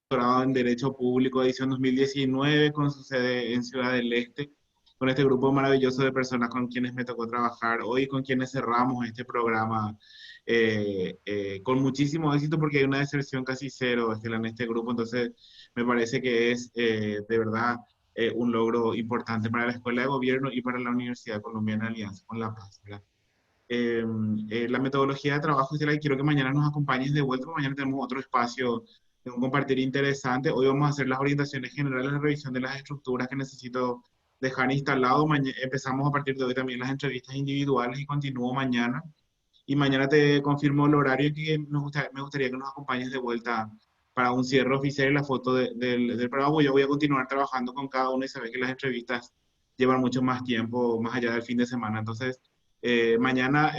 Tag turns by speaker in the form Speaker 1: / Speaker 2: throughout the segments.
Speaker 1: doctorado en Derecho Público, edición 2019, con su sede en Ciudad del Este, con este grupo maravilloso de personas con quienes me tocó trabajar hoy, con quienes cerramos este programa con muchísimo éxito, porque hay una deserción casi cero, Estela, en este grupo. Entonces me parece que es de verdad un logro importante para la Escuela de Gobierno y para la Universidad Colombiana de Alianza con la Paz, ¿verdad? eh, la metodología de trabajo, Estela, y quiero que mañana nos acompañes de vuelta, porque mañana tenemos otro espacio de un compartir interesante. Hoy vamos a hacer las orientaciones generales, la revisión de las estructuras que necesito dejar instalado. Empezamos a partir de hoy también las entrevistas individuales y continúo mañana. Y mañana te confirmo el horario que me gustaría que nos acompañes de vuelta para un cierre oficial y la foto del programa. Yo voy a continuar trabajando con cada uno y sabes que las entrevistas llevan mucho más tiempo, más allá del fin de semana. Entonces, mañana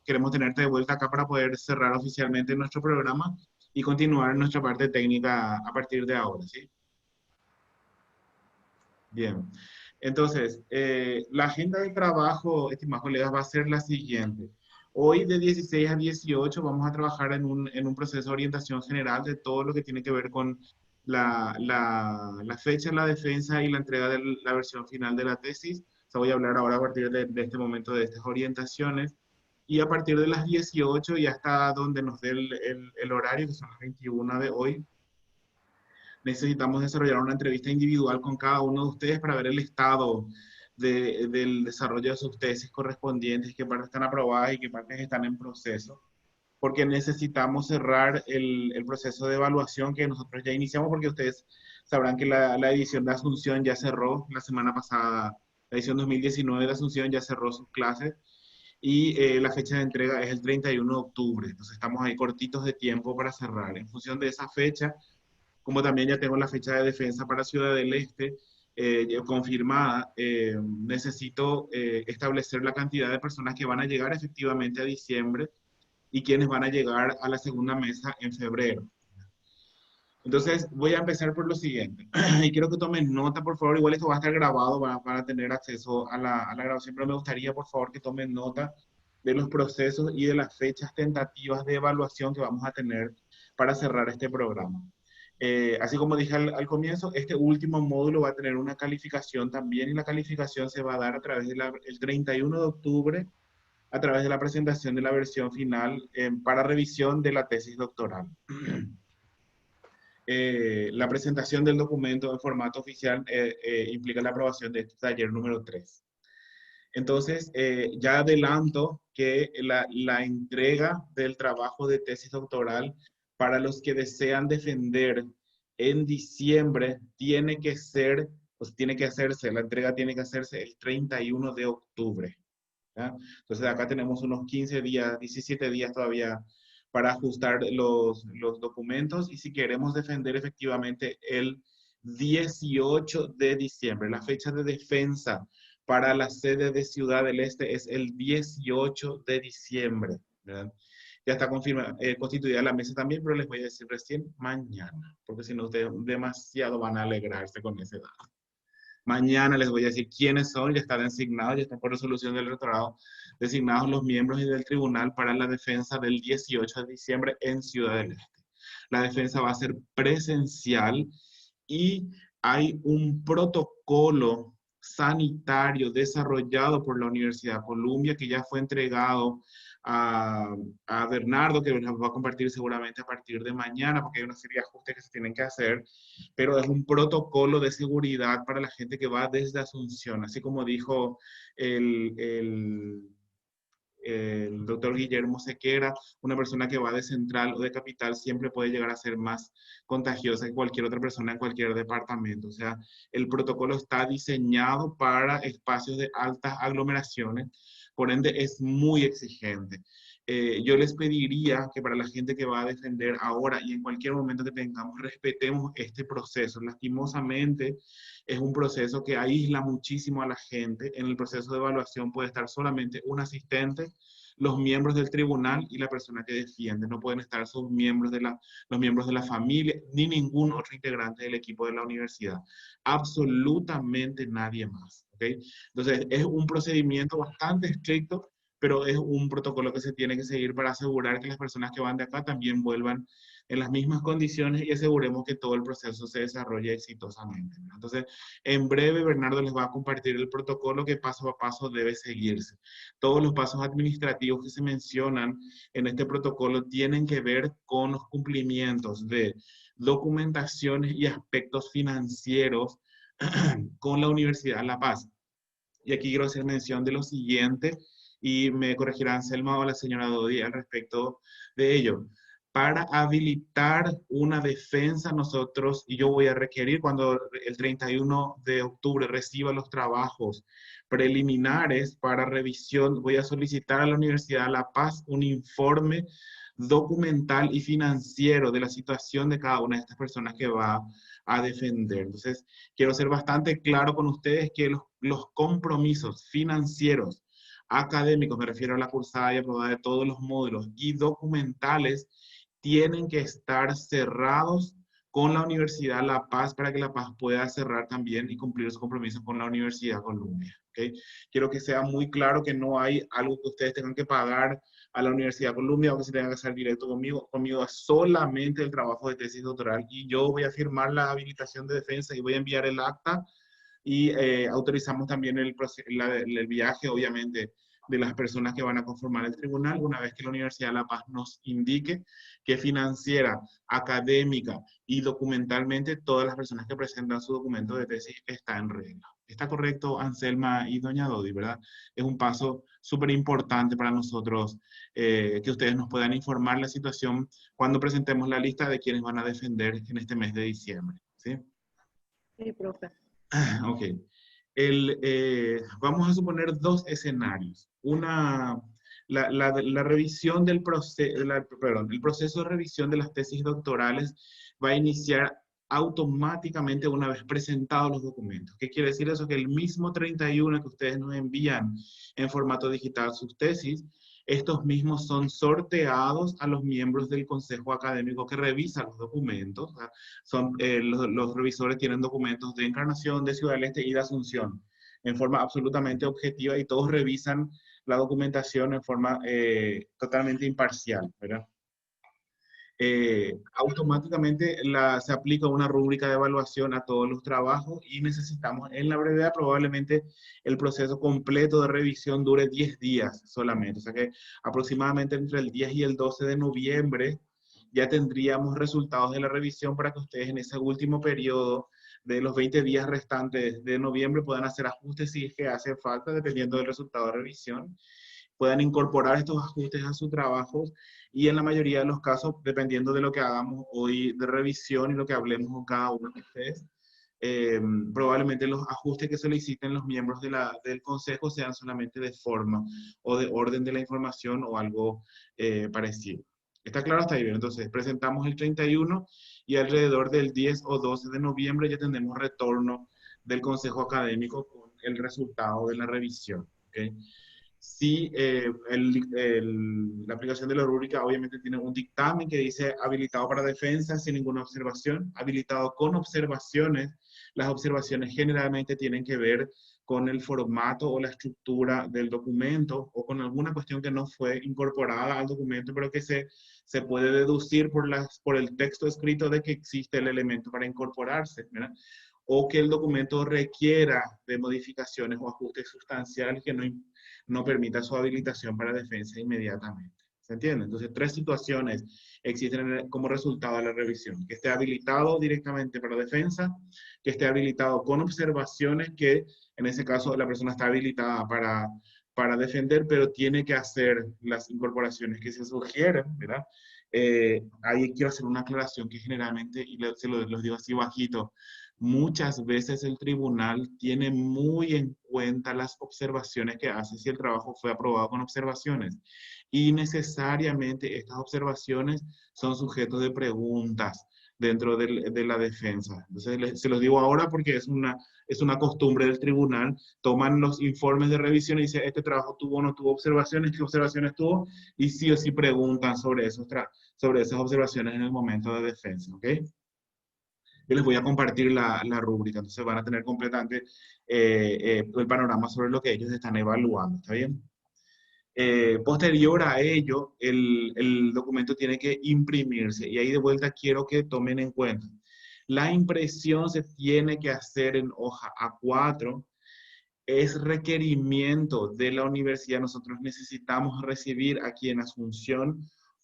Speaker 1: queremos tenerte de vuelta acá para poder cerrar oficialmente nuestro programa y continuar nuestra parte técnica a partir de ahora, ¿sí? Bien. Entonces, la agenda de trabajo, estimados colegas, va a ser la siguiente. Hoy de 16 a 18 vamos a trabajar en un proceso de orientación general de todo lo que tiene que ver con la fecha, la defensa y la entrega de la versión final de la tesis. O sea, voy a hablar ahora a partir de este momento de estas orientaciones. Y a partir de las 18 y hasta donde nos dé el horario, que son las 21 de hoy, necesitamos desarrollar una entrevista individual con cada uno de ustedes para ver el estado del desarrollo de sus tesis correspondientes, qué partes están aprobadas y qué partes están en proceso, porque necesitamos cerrar el proceso de evaluación que nosotros ya iniciamos, porque ustedes sabrán que la edición de Asunción ya cerró la semana pasada, la edición 2019 de Asunción ya cerró sus clases y la fecha de entrega es el 31 de octubre, entonces estamos ahí cortitos de tiempo para cerrar. En función de esa fecha, como también ya tengo la fecha de defensa para Ciudad del Este ya confirmada, necesito establecer la cantidad de personas que van a llegar efectivamente a diciembre y quienes van a llegar a la segunda mesa en febrero. Entonces, voy a empezar por lo siguiente. Y quiero que tomen nota, por favor. Igual esto va a estar grabado para tener acceso a la grabación, pero me gustaría, por favor, que tomen nota de los procesos y de las fechas tentativas de evaluación que vamos a tener para cerrar este programa. Así como dije al comienzo, este último módulo va a tener una calificación también y la calificación se va a dar a través del 31 de octubre, a través de la presentación de la versión final para revisión de la tesis doctoral. La presentación del documento en formato oficial implica la aprobación de este taller número 3. Entonces, ya adelanto que la entrega del trabajo de tesis doctoral para los que desean defender en diciembre tiene que ser, pues tiene que hacerse, la entrega tiene que hacerse el 31 de octubre. ¿Ya? Entonces, acá tenemos unos 15 días, 17 días todavía para ajustar los documentos y si queremos defender efectivamente el 18 de diciembre, la fecha de defensa para la sede de Ciudad del Este es el 18 de diciembre. ¿Verdad? Ya está constituida la mesa también, pero les voy a decir recién mañana, porque si no ustedes demasiado van a alegrarse con ese dato. Mañana les voy a decir quiénes son, ya están designados, ya están por resolución del rectorado, designados los miembros y del tribunal para la defensa del 18 de diciembre en Ciudad del Este. La defensa va a ser presencial y hay un protocolo sanitario desarrollado por la Universidad de Columbia que ya fue entregado a Bernardo, que nos va a compartir seguramente a partir de mañana, porque hay una serie de ajustes que se tienen que hacer, pero es un protocolo de seguridad para la gente que va desde Asunción, así como dijo el, el el doctor Guillermo Sequera, una persona que va de central o de capital siempre puede llegar a ser más contagiosa que cualquier otra persona en cualquier departamento. O sea, el protocolo está diseñado para espacios de altas aglomeraciones, por ende es muy exigente. Yo les pediría que para la gente que va a defender ahora y en cualquier momento que tengamos, respetemos este proceso. Lastimosamente, es un proceso que aísla muchísimo a la gente. En el proceso de evaluación puede estar solamente un asistente, los miembros del tribunal y la persona que defiende. No pueden estar sus miembros los miembros de la familia ni ningún otro integrante del equipo de la universidad. Absolutamente nadie más. ¿Okay? Entonces, es un procedimiento bastante estricto, pero es un protocolo que se tiene que seguir para asegurar que las personas que van de acá también vuelvan en las mismas condiciones y aseguremos que todo el proceso se desarrolle exitosamente. Entonces, en breve, Bernardo les va a compartir el protocolo que paso a paso debe seguirse. Todos los pasos administrativos que se mencionan en este protocolo tienen que ver con los cumplimientos de documentaciones y aspectos financieros con la Universidad de La Paz. Y aquí quiero hacer mención de lo siguiente, y me corregirán Selma o la señora Dodi al respecto de ello. Para habilitar una defensa, nosotros, y yo voy a requerir cuando el 31 de octubre reciba los trabajos preliminares para revisión, voy a solicitar a la Universidad de La Paz un informe documental y financiero de la situación de cada una de estas personas que va a defender. Entonces, quiero ser bastante claro con ustedes que los compromisos financieros, académicos, me refiero a la cursada y aprobada de todos los módulos, y documentales, tienen que estar cerrados con la Universidad La Paz para que La Paz pueda cerrar también y cumplir su compromiso con la Universidad Columbia. ¿Okay? Quiero que sea muy claro que no hay algo que ustedes tengan que pagar a la Universidad Columbia o que se tengan que hacer directo conmigo. Conmigo es solamente el trabajo de tesis doctoral y yo voy a firmar la habilitación de defensa y voy a enviar el acta y autorizamos también el viaje, obviamente, de las personas que van a conformar el tribunal una vez que la Universidad de La Paz nos indique que financiera, académica y documentalmente todas las personas que presentan su documento de tesis está en regla. Está correcto, Anselma y doña Dodi, ¿verdad? Es un paso súper importante para nosotros que ustedes nos puedan informar la situación cuando presentemos la lista de quienes van a defender en este mes de diciembre, ¿sí?
Speaker 2: Sí, profe.
Speaker 1: Ok. Vamos a suponer dos escenarios. La revisión del proceso, perdón, el proceso de revisión de las tesis doctorales va a iniciar automáticamente una vez presentados los documentos. ¿Qué quiere decir eso? Que el mismo 31 que ustedes nos envían en formato digital sus tesis, estos mismos son sorteados a los miembros del consejo académico que revisa los documentos. Los revisores tienen documentos de Encarnación, de Ciudad del Este y de Asunción en forma absolutamente objetiva y todos revisan la documentación en forma totalmente imparcial, ¿verdad? Automáticamente se aplica una rúbrica de evaluación a todos los trabajos y necesitamos, en la brevedad, probablemente el proceso completo de revisión dure 10 días solamente. O sea que aproximadamente entre el 10 y el 12 de noviembre ya tendríamos resultados de la revisión para que ustedes en ese último periodo de los 20 días restantes de noviembre puedan hacer ajustes si es que hace falta, dependiendo del resultado de revisión, puedan incorporar estos ajustes a sus trabajos y en la mayoría de los casos, dependiendo de lo que hagamos hoy de revisión y lo que hablemos con cada uno de ustedes, probablemente los ajustes que soliciten los miembros del consejo sean solamente de forma o de orden de la información o algo parecido. ¿Está claro hasta ahí? Entonces, presentamos el 31 y alrededor del 10 o 12 de noviembre ya tendremos retorno del consejo académico con el resultado de la revisión. ¿Okay? Sí, la aplicación de la rúbrica obviamente tiene un dictamen que dice habilitado para defensa sin ninguna observación, habilitado con observaciones. Las observaciones generalmente tienen que ver con el formato o la estructura del documento o con alguna cuestión que no fue incorporada al documento, pero que se puede deducir por el texto escrito de que existe el elemento para incorporarse, ¿verdad? O que el documento requiera de modificaciones o ajustes sustanciales que no permita su habilitación para defensa inmediatamente. ¿Se entiende? Entonces, tres situaciones existen como resultado de la revisión. Que esté habilitado directamente para defensa, que esté habilitado con observaciones, que en ese caso la persona está habilitada para defender, pero tiene que hacer las incorporaciones que se sugieren, ¿verdad? Ahí quiero hacer una aclaración que generalmente, y se los digo así bajito, muchas veces el tribunal tiene muy en cuenta las observaciones que hace si el trabajo fue aprobado con observaciones. Y necesariamente estas observaciones son sujetos de preguntas dentro de la defensa. Entonces, se los digo ahora porque es una costumbre del tribunal. Toman los informes de revisión y dicen, este trabajo tuvo o no tuvo observaciones, qué observaciones tuvo, y sí o sí preguntan sobre esas observaciones en el momento de defensa. ¿Ok? Yo les voy a compartir la rúbrica, entonces van a tener completamente el panorama sobre lo que ellos están evaluando, ¿está bien? Posterior a ello, el documento tiene que imprimirse y ahí de vuelta quiero que tomen en cuenta. La impresión se tiene que hacer en hoja A4, es requerimiento de la universidad. Nosotros necesitamos recibir aquí en Asunción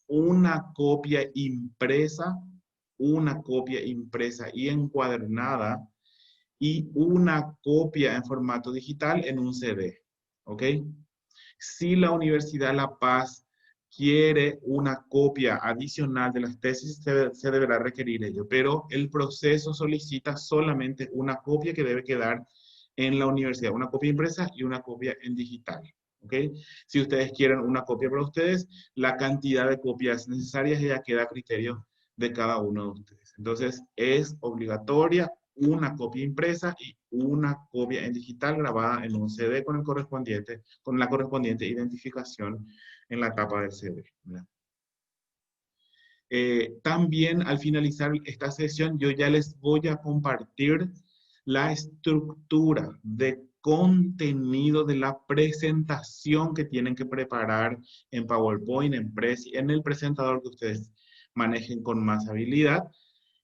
Speaker 1: una copia impresa y encuadernada y una copia en formato digital en un CD, ¿ok? Si la Universidad La Paz quiere una copia adicional de las tesis, se deberá requerir ello, pero el proceso solicita solamente una copia que debe quedar en la universidad, una copia impresa y una copia en digital. ¿Ok? Si ustedes quieren una copia para ustedes, la cantidad de copias necesarias ya queda a criterio de cada uno de ustedes. Entonces, es obligatoria una copia impresa y una copia en digital grabada en un CD con la correspondiente identificación en la tapa del CD. También al finalizar esta sesión, yo ya les voy a compartir la estructura de contenido de la presentación que tienen que preparar en PowerPoint, en Prezi, en el presentador que ustedes manejen con más habilidad.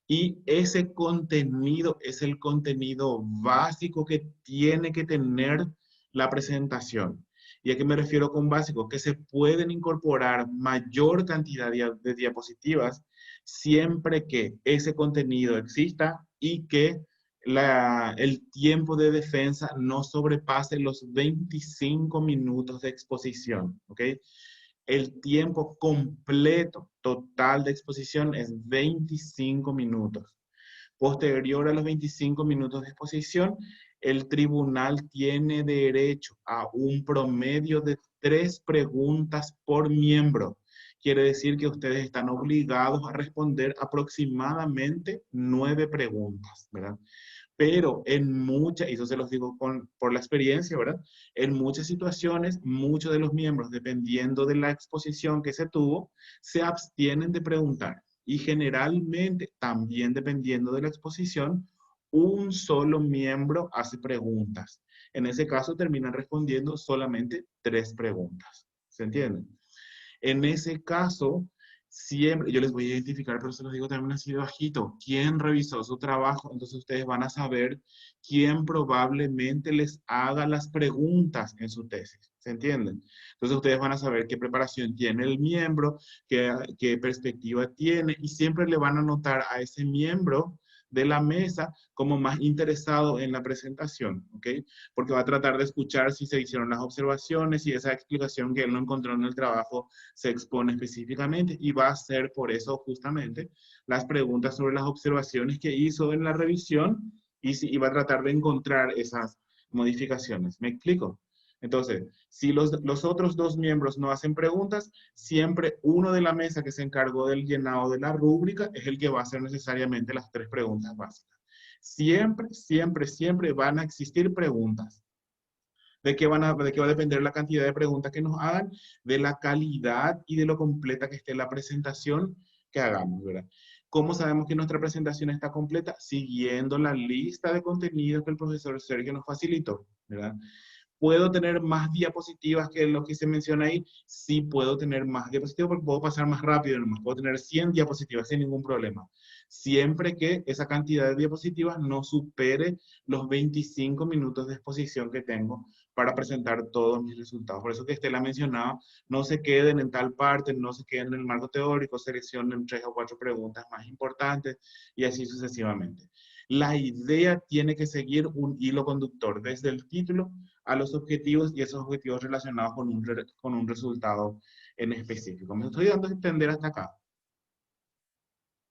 Speaker 1: Y ese contenido es el contenido básico que tiene que tener la presentación. ¿Y a qué me refiero con básico? Que se pueden incorporar mayor cantidad de diapositivas siempre que ese contenido exista y que el tiempo de defensa no sobrepase los 25 minutos de exposición. ¿Ok? El tiempo completo total de exposición es 25 minutos. Posterior a los 25 minutos de exposición, el tribunal tiene derecho a un promedio de 3 preguntas por miembro. Quiere decir que ustedes están obligados a responder aproximadamente 9 preguntas, ¿verdad? Pero en muchas, y eso se los digo por la experiencia, ¿verdad? En muchas situaciones, muchos de los miembros, dependiendo de la exposición que se tuvo, se abstienen de preguntar. Y generalmente, también dependiendo de la exposición, un solo miembro hace preguntas. En ese caso, terminan respondiendo solamente 3 preguntas. ¿Se entiende? En ese caso, siempre, yo les voy a identificar, pero se los digo también así de bajito, quién revisó su trabajo, entonces ustedes van a saber quién probablemente les haga las preguntas en su tesis, ¿se entienden? Entonces ustedes van a saber qué preparación tiene el miembro, qué perspectiva tiene, y siempre le van a notar a ese miembro de la mesa como más interesado en la presentación, ¿ok? Porque va a tratar de escuchar si se hicieron las observaciones y esa explicación que él no encontró en el trabajo se expone específicamente y va a hacer por eso justamente las preguntas sobre las observaciones que hizo en la revisión y va a tratar de encontrar esas modificaciones. ¿Me explico? Entonces, si los otros 2 miembros no hacen preguntas, siempre uno de la mesa que se encargó del llenado de la rúbrica es el que va a hacer necesariamente las 3 preguntas básicas. Siempre, siempre, siempre van a existir preguntas. ¿De qué va a depender la cantidad de preguntas que nos hagan? De la calidad y de lo completa que esté la presentación que hagamos, ¿verdad? ¿Cómo sabemos que nuestra presentación está completa? Siguiendo la lista de contenidos que el profesor Sergio nos facilitó, ¿verdad? ¿Puedo tener más diapositivas que lo que se menciona ahí? Sí, puedo tener más diapositivas porque puedo pasar más rápido, nomás puedo tener 100 diapositivas sin ningún problema. Siempre que esa cantidad de diapositivas no supere los 25 minutos de exposición que tengo para presentar todos mis resultados. Por eso que Estela mencionaba, no se queden en tal parte, no se queden en el marco teórico, seleccionen 3 o 4 preguntas más importantes y así sucesivamente. La idea tiene que seguir un hilo conductor desde el título a los objetivos y esos objetivos relacionados con un resultado en específico. Me estoy dando a entender hasta acá.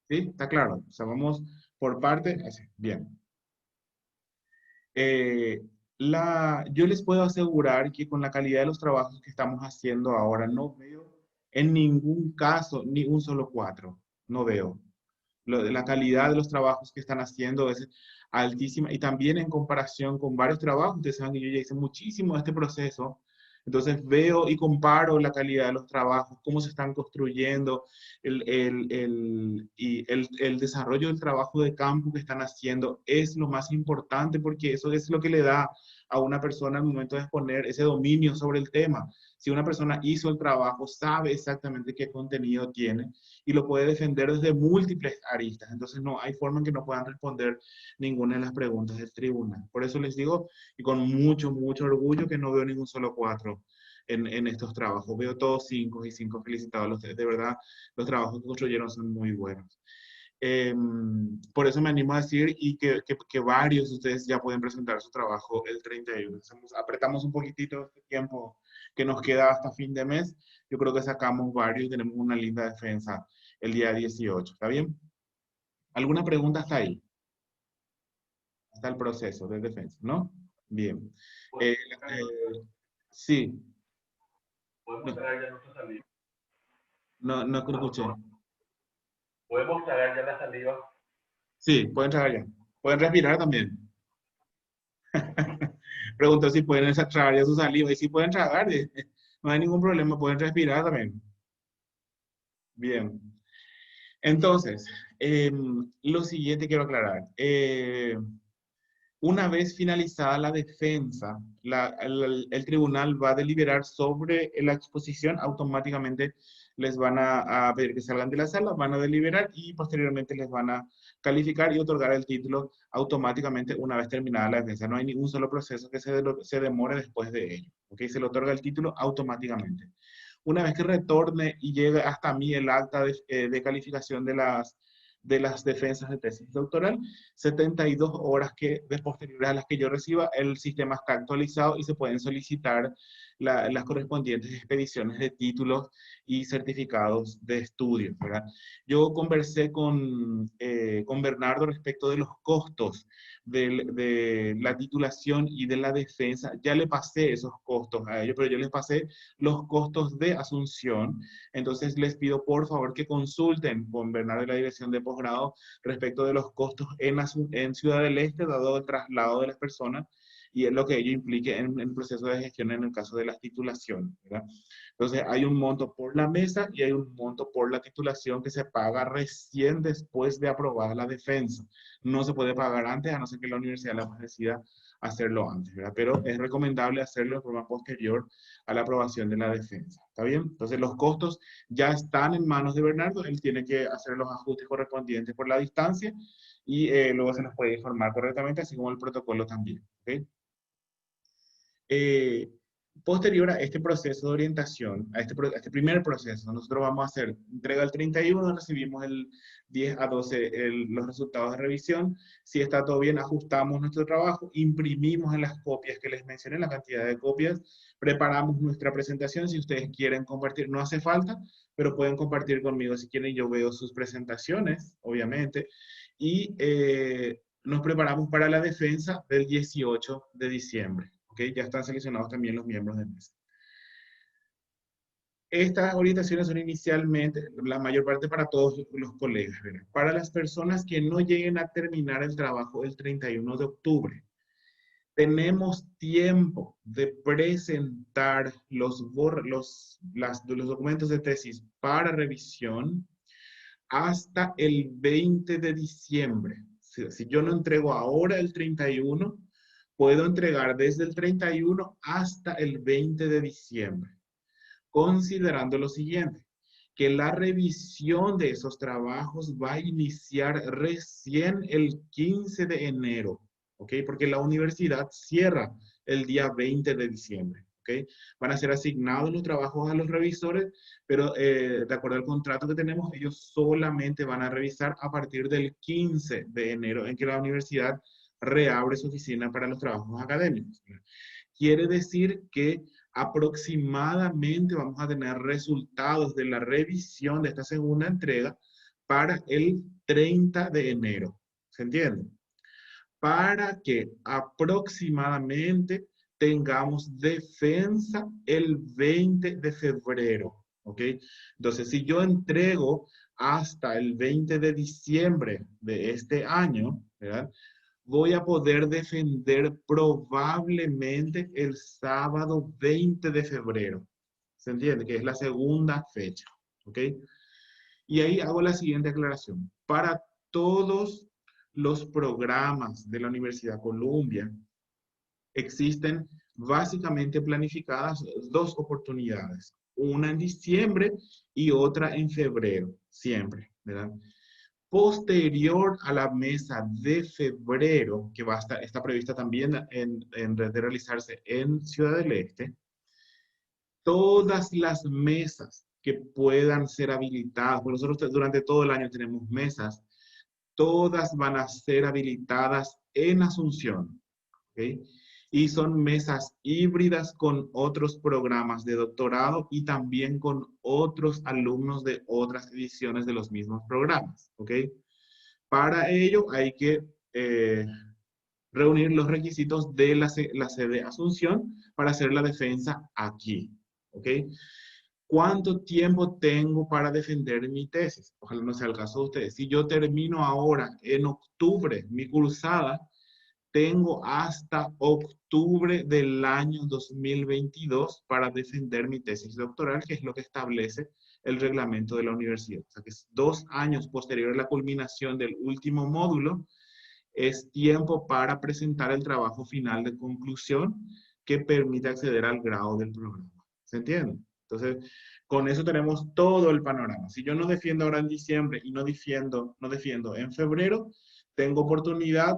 Speaker 1: ¿Sí? ¿Está claro? O sea, vamos por parte. Así. Bien. Eh, yo les puedo asegurar que con la calidad de los trabajos que estamos haciendo ahora, no veo en ningún caso ni un solo 4. No veo. La calidad de los trabajos que están haciendo es altísima y también en comparación con varios trabajos, ustedes saben que yo ya hice muchísimo de este proceso, entonces veo y comparo la calidad de los trabajos, cómo se están construyendo, el desarrollo del trabajo de campo que están haciendo es lo más importante porque eso es lo que le da a una persona al momento de exponer ese dominio sobre el tema. Si una persona hizo el trabajo, sabe exactamente qué contenido tiene y lo puede defender desde múltiples aristas. Entonces no hay forma en que no puedan responder ninguna de las preguntas del tribunal. Por eso les digo, y con mucho, mucho orgullo, que no veo ningún solo 4 en estos trabajos. Veo todos 5 y 5 felicitados. De verdad, los trabajos que construyeron son muy buenos. Eh, por eso me animo a decir y que varios de ustedes ya pueden presentar su trabajo el 31. Apretamos un poquitito este tiempo que nos queda hasta fin de mes. Yo creo que sacamos varios y tenemos una linda defensa el día 18. ¿Está bien? ¿Alguna pregunta hasta ahí? Hasta el proceso de defensa, ¿no? Bien. Sí.
Speaker 3: Podemos traer ya nuestra saliva.
Speaker 1: No escuché.
Speaker 3: Podemos traer ya la saliva.
Speaker 1: Sí, pueden tragar ya. Pueden respirar también. Preguntó si pueden tragar ya su saliva. Y si pueden tragar, no hay ningún problema, pueden respirar también. Bien. Entonces, lo siguiente quiero aclarar. Una vez finalizada la defensa, el tribunal va a deliberar sobre la exposición, automáticamente les van a pedir que salgan de la sala, van a deliberar y posteriormente les van a calificar y otorgar el título automáticamente una vez terminada la defensa. No hay ningún solo proceso que se demore después de ello. ¿Ok? Se le otorga el título automáticamente. Una vez que retorne y llegue hasta mí el acta de calificación de las defensas de tesis doctoral, 72 horas posteriores a las que yo reciba, el sistema está actualizado y se pueden solicitar las correspondientes expediciones de títulos y certificados de estudio, ¿verdad? Yo conversé con Bernardo respecto de los costos de la titulación y de la defensa. Ya le pasé esos costos a ellos, pero yo les pasé los costos de Asunción. Entonces les pido por favor que consulten con Bernardo de la Dirección de Posgrado respecto de los costos en Ciudad del Este, dado el traslado de las personas y es lo que ello implique en el proceso de gestión en el caso de las titulaciones, ¿verdad? Entonces hay un monto por la mesa y hay un monto por la titulación que se paga recién después de aprobada la defensa. No se puede pagar antes, a no ser que la universidad la decida hacerlo antes, ¿verdad? Pero es recomendable hacerlo de forma posterior a la aprobación de la defensa. ¿Está bien? Entonces los costos ya están en manos de Bernardo, él tiene que hacer los ajustes correspondientes por la distancia y luego se nos puede informar correctamente, así como el protocolo también. ¿Okay? Eh, Posterior a este proceso de orientación, a este primer proceso, nosotros vamos a hacer entrega el 31, recibimos el 10 a 12 los resultados de revisión. Si está todo bien, ajustamos nuestro trabajo, imprimimos en las copias que les mencioné, la cantidad de copias, preparamos nuestra presentación. Si ustedes quieren compartir, no hace falta, pero pueden compartir conmigo si quieren. Yo veo sus presentaciones, obviamente, y nos preparamos para la defensa del 18 de diciembre. ¿Okay? Ya están seleccionados también los miembros de mesa. Estas orientaciones son inicialmente, la mayor parte para todos los colegas, ¿verdad? Para las personas que no lleguen a terminar el trabajo el 31 de octubre, tenemos tiempo de presentar los documentos de tesis para revisión hasta el 20 de diciembre. Si yo no entrego ahora el 31, puedo entregar desde el 31 hasta el 20 de diciembre, considerando lo siguiente, que la revisión de esos trabajos va a iniciar recién el 15 de enero, ¿ok? Porque la universidad cierra el día 20 de diciembre, ¿ok? Van a ser asignados los trabajos a los revisores, pero de acuerdo al contrato que tenemos, ellos solamente van a revisar a partir del 15 de enero, en que la universidad reabre su oficina para los trabajos académicos. Quiere decir que aproximadamente vamos a tener resultados de la revisión de esta segunda entrega para el 30 de enero. ¿Se entiende? Para que aproximadamente tengamos defensa el 20 de febrero. ¿Ok? Entonces, si yo entrego hasta el 20 de diciembre de este año, ¿verdad? Voy a poder defender probablemente el sábado 20 de febrero. ¿Se entiende? Que es la segunda fecha. ¿Ok? Y ahí hago la siguiente aclaración. Para todos los programas de la Universidad Columbia, existen básicamente planificadas dos oportunidades, una en diciembre y otra en febrero, siempre, ¿verdad? Posterior a la mesa de febrero, que va a estar, está prevista también de realizarse en Ciudad del Este, todas las mesas que puedan ser habilitadas, porque nosotros durante todo el año tenemos mesas, todas van a ser habilitadas en Asunción, ¿ok? Y son mesas híbridas con otros programas de doctorado y también con otros alumnos de otras ediciones de los mismos programas, ¿ok? Para ello hay que reunir los requisitos de la sede Asunción para hacer la defensa aquí, ¿ok? ¿Cuánto tiempo tengo para defender mi tesis? Ojalá no sea el caso de ustedes. Si yo termino ahora en octubre mi cursada, tengo hasta octubre del año 2022 para defender mi tesis doctoral, que es lo que establece el reglamento de la universidad. O sea, que es 2 años posterior a la culminación del último módulo, es tiempo para presentar el trabajo final de conclusión que permite acceder al grado del programa. ¿Se entiende? Entonces, con eso tenemos todo el panorama. Si yo no defiendo ahora en diciembre y no defiendo en febrero, tengo oportunidad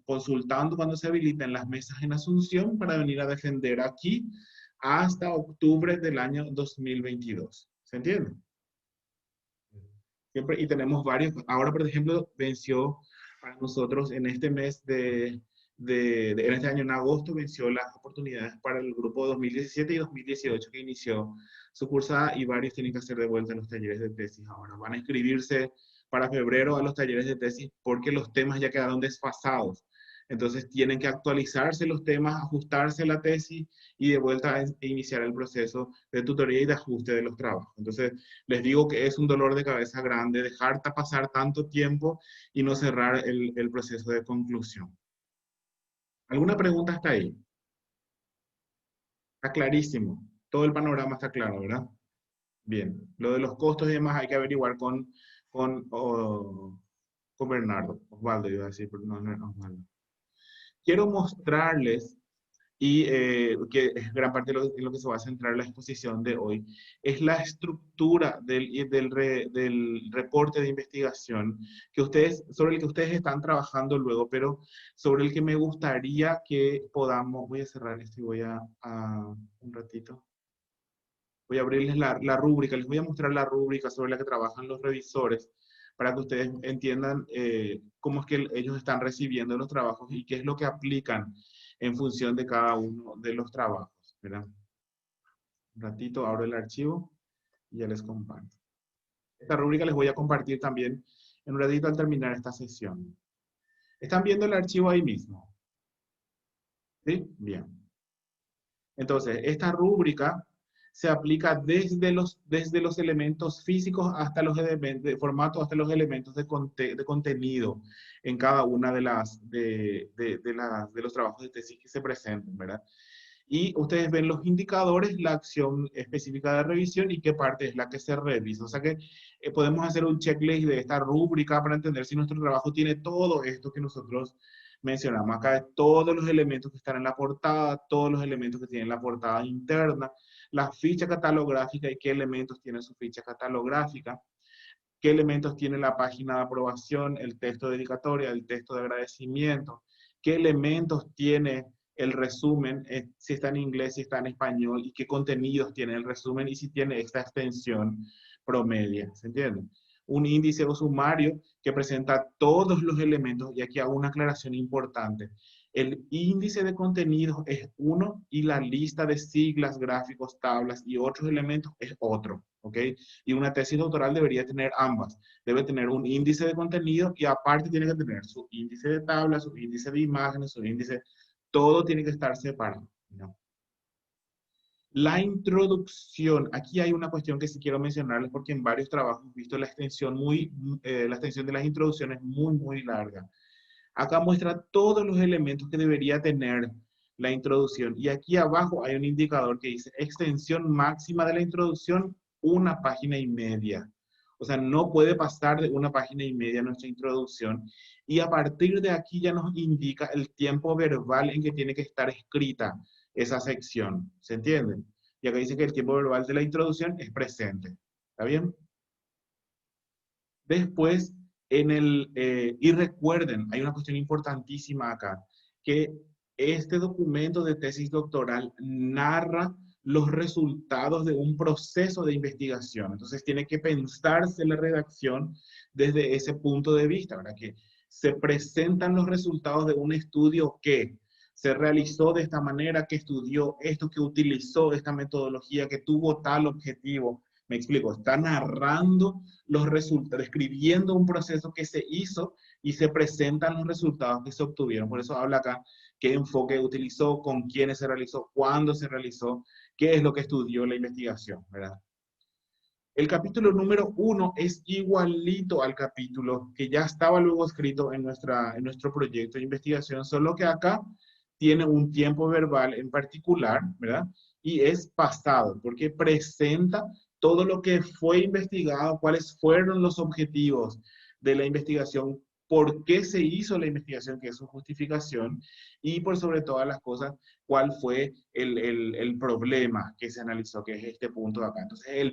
Speaker 1: consultando cuando se habiliten las mesas en Asunción para venir a defender aquí hasta octubre del año 2022. ¿Se entiende? Siempre, y tenemos varios. Ahora, por ejemplo, venció para nosotros en este mes en este año en agosto, venció las oportunidades para el grupo 2017 y 2018 que inició su cursada y varios tienen que hacer de vuelta los talleres de tesis ahora. Van a inscribirse para febrero a los talleres de tesis porque los temas ya quedaron desfasados. Entonces tienen que actualizarse los temas, ajustarse la tesis y de vuelta a iniciar el proceso de tutoría y de ajuste de los trabajos. Entonces, les digo que es un dolor de cabeza grande dejar pasar tanto tiempo y no cerrar el proceso de conclusión. ¿Alguna pregunta hasta ahí? Está clarísimo. Todo el panorama está claro, ¿verdad? Bien. Lo de los costos y demás hay que averiguar con Bernardo. Osvaldo, iba a decir, pero no Osvaldo. Quiero mostrarles y que es gran parte de lo que se va a centrar la exposición de hoy, es la estructura del reporte de investigación sobre el que ustedes están trabajando luego, pero sobre el que me gustaría que podamos, voy a cerrar esto y voy un ratito, voy a abrirles la rúbrica, les voy a mostrar la rúbrica sobre la que trabajan los revisores para que ustedes entiendan cómo es que ellos están recibiendo los trabajos y qué es lo que aplican en función de cada uno de los trabajos, ¿verdad? Un ratito abro el archivo y ya les comparto. Esta rúbrica les voy a compartir también en un ratito al terminar esta sesión. ¿Están viendo el archivo ahí mismo? ¿Sí? Bien. Entonces, esta rúbrica se aplica desde los elementos físicos hasta los elementos de formato, hasta los elementos de contenido en cada una de los trabajos de tesis que se presenten, ¿verdad? Y ustedes ven los indicadores, la acción específica de revisión y qué parte es la que se revisa. O sea que podemos hacer un checklist de esta rúbrica para entender si nuestro trabajo tiene todo esto que nosotros mencionamos. Acá todos los elementos que están en la portada, todos los elementos que tienen la portada interna, la ficha catalográfica y qué elementos tiene su ficha catalográfica, qué elementos tiene la página de aprobación, el texto de dedicatoria, el texto de agradecimiento, qué elementos tiene el resumen, si está en inglés, si está en español, y qué contenidos tiene el resumen y si tiene esta extensión promedia, ¿se entiende? Un índice o sumario que presenta todos los elementos, y aquí hago una aclaración importante. El índice de contenidos es uno y la lista de siglas, gráficos, tablas y otros elementos es otro, ¿ok? Y una tesis doctoral debería tener ambas. Debe tener un índice de contenido y aparte tiene que tener su índice de tablas, su índice de imágenes, su índice, todo tiene que estar separado, ¿no? La introducción, aquí hay una cuestión que sí quiero mencionarles porque en varios trabajos he visto la extensión de las introducciones muy larga. Acá muestra todos los elementos que debería tener la introducción y aquí abajo hay un indicador que dice extensión máxima de la introducción, 1,5 páginas. O sea, no puede pasar de 1,5 páginas nuestra introducción. Y a partir de aquí ya nos indica el tiempo verbal en que tiene que estar escrita esa sección. ¿Se entiende? Y acá dice que el tiempo verbal de la introducción es presente. ¿Está bien? Después, y recuerden, hay una cuestión importantísima acá, que este documento de tesis doctoral narra los resultados de un proceso de investigación. Entonces, tiene que pensarse la redacción desde ese punto de vista, ¿verdad? Que se presentan los resultados de un estudio que se realizó de esta manera, que estudió esto, que utilizó esta metodología, que tuvo tal objetivo. Me explico, está narrando los resultados, describiendo un proceso que se hizo y se presentan los resultados que se obtuvieron. Por eso habla acá qué enfoque utilizó, con quiénes se realizó, cuándo se realizó, qué es lo que estudió la investigación, ¿verdad? El capítulo número 1 es igualito al capítulo que ya estaba luego escrito en nuestro proyecto de investigación, solo que acá tiene un tiempo verbal en particular, ¿verdad? Y es pasado, porque presenta todo lo que fue investigado, cuáles fueron los objetivos de la investigación, por qué se hizo la investigación, que es su justificación, y por sobre todas las cosas, cuál fue el problema que se analizó, que es este punto de acá. Entonces, el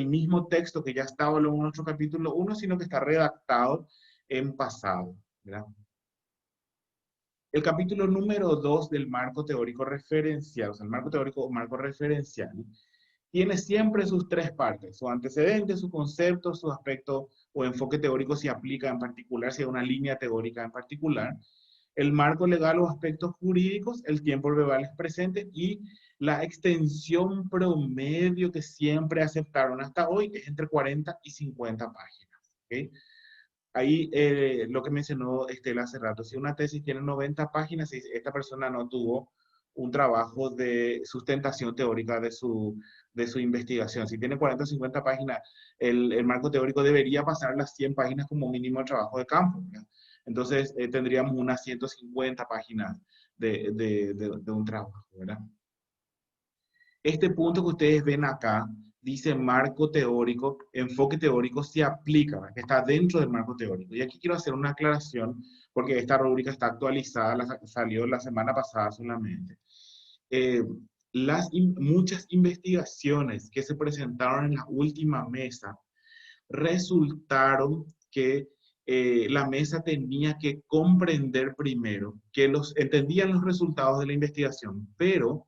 Speaker 1: mismo texto que ya estaba en nuestro capítulo 1, sino que está redactado en pasado, ¿verdad? El capítulo número 2 del marco teórico referencial, o sea, el marco teórico o marco referencial, tiene siempre sus tres partes, su antecedente, su concepto, su aspecto o enfoque teórico si aplica en particular, si hay una línea teórica en particular, el marco legal o aspectos jurídicos, el tiempo verbal es presente y la extensión promedio que siempre aceptaron hasta hoy es entre 40 y 50 páginas. ¿Okay? Ahí lo que mencionó Estela hace rato, si una tesis tiene 90 páginas, si esta persona no tuvo un trabajo de sustentación teórica de su investigación. Si tiene 40 o 50 páginas, el marco teórico debería pasar las 100 páginas como mínimo de trabajo de campo, ¿verdad? Entonces tendríamos unas 150 páginas de un trabajo, ¿verdad? Este punto que ustedes ven acá dice marco teórico, enfoque teórico se aplica, ¿verdad? Que está dentro del marco teórico. Y aquí quiero hacer una aclaración porque esta rúbrica está actualizada, salió la semana pasada solamente. Muchas investigaciones que se presentaron en la última mesa resultaron que la mesa tenía que comprender primero que entendían los resultados de la investigación, pero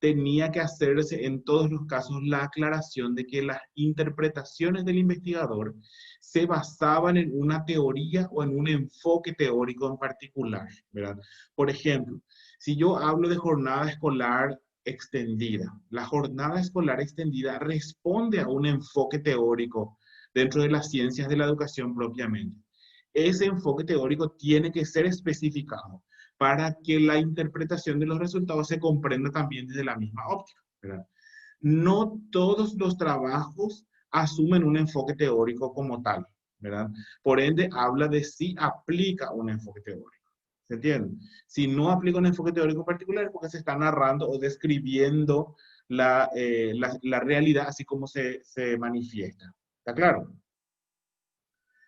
Speaker 1: tenía que hacerse en todos los casos la aclaración de que las interpretaciones del investigador se basaban en una teoría o en un enfoque teórico en particular, ¿verdad? Por ejemplo, si yo hablo de jornada escolar extendida, la jornada escolar extendida responde a un enfoque teórico dentro de las ciencias de la educación propiamente. Ese enfoque teórico tiene que ser especificado para que la interpretación de los resultados se comprenda también desde la misma óptica, ¿verdad? No todos los trabajos asumen un enfoque teórico como tal, ¿verdad? Por ende, habla de si aplica un enfoque teórico. ¿Se entiende? Si no aplica un enfoque teórico particular es porque se está narrando o describiendo la realidad así como se manifiesta. ¿Está claro?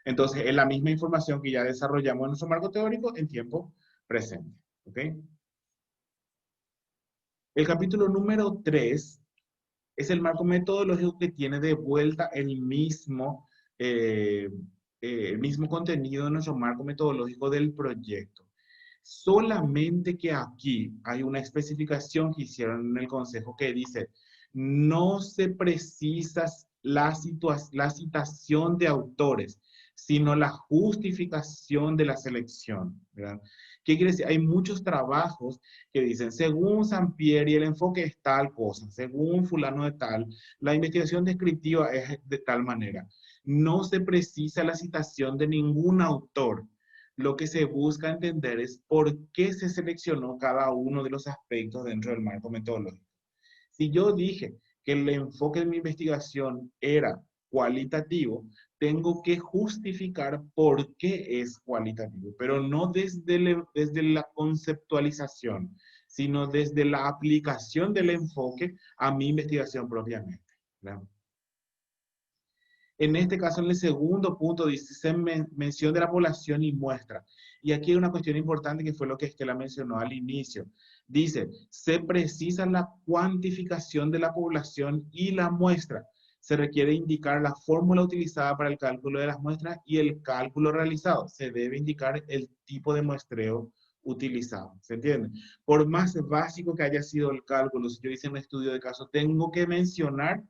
Speaker 1: Entonces, es la misma información que ya desarrollamos en nuestro marco teórico en tiempo presente. ¿Ok? El capítulo número 3 es el marco metodológico que tiene de vuelta el mismo contenido de nuestro marco metodológico del proyecto. Solamente que aquí hay una especificación que hicieron en el consejo que dice, no se precisa la citación de autores, sino la justificación de la selección, ¿verdad? ¿Qué quiere decir? Hay muchos trabajos que dicen, según Sampieri, el enfoque es tal cosa, según fulano de tal, la investigación descriptiva es de tal manera. No se precisa la citación de ningún autor. Lo que se busca entender es por qué se seleccionó cada uno de los aspectos dentro del marco metodológico. Si yo dije que el enfoque de mi investigación era cualitativo, tengo que justificar por qué es cualitativo, pero no desde la conceptualización, sino desde la aplicación del enfoque a mi investigación propiamente, ¿verdad? En este caso, en el segundo punto, dice, se mención de la población y muestra. Y aquí hay una cuestión importante que fue lo que Estela mencionó al inicio. Dice, se precisa la cuantificación de la población y la muestra. Se requiere indicar la fórmula utilizada para el cálculo de las muestras y el cálculo realizado. Se debe indicar el tipo de muestreo utilizado. ¿Se entiende? Por más básico que haya sido el cálculo, si yo hice un estudio de caso, tengo que mencionar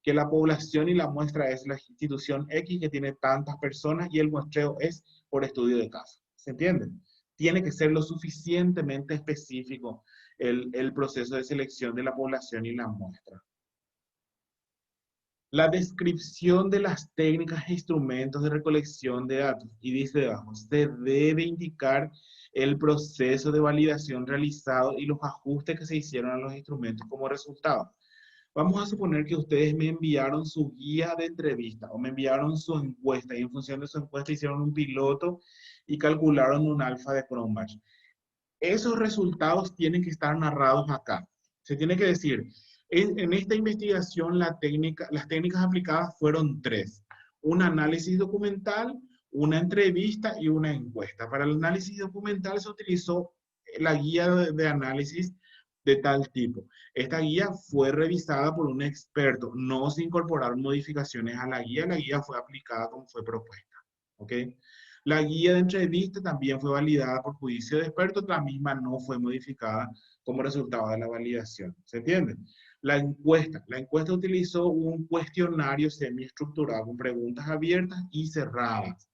Speaker 1: que la población y la muestra es la institución X que tiene tantas personas y el muestreo es por estudio de caso. ¿Se entiende? Tiene que ser lo suficientemente específico el proceso de selección de la población y la muestra. La descripción de las técnicas e instrumentos de recolección de datos. Y dice debajo, se debe indicar el proceso de validación realizado y los ajustes que se hicieron a los instrumentos como resultado. Vamos a suponer que ustedes me enviaron su guía de entrevista o me enviaron su encuesta y en función de su encuesta hicieron un piloto y calcularon un alfa de Cronbach. Esos resultados tienen que estar narrados acá. Se tiene que decir, en esta investigación las técnicas aplicadas fueron 3. Un análisis documental, una entrevista y una encuesta. Para el análisis documental se utilizó la guía de análisis de tal tipo. Esta guía fue revisada por un experto. No se incorporaron modificaciones a la guía fue aplicada como fue propuesta. ¿Ok? La guía de entrevista también fue validada por juicio de expertos, la misma no fue modificada como resultado de la validación. ¿Se entiende? La encuesta utilizó un cuestionario semiestructurado con preguntas abiertas y cerradas.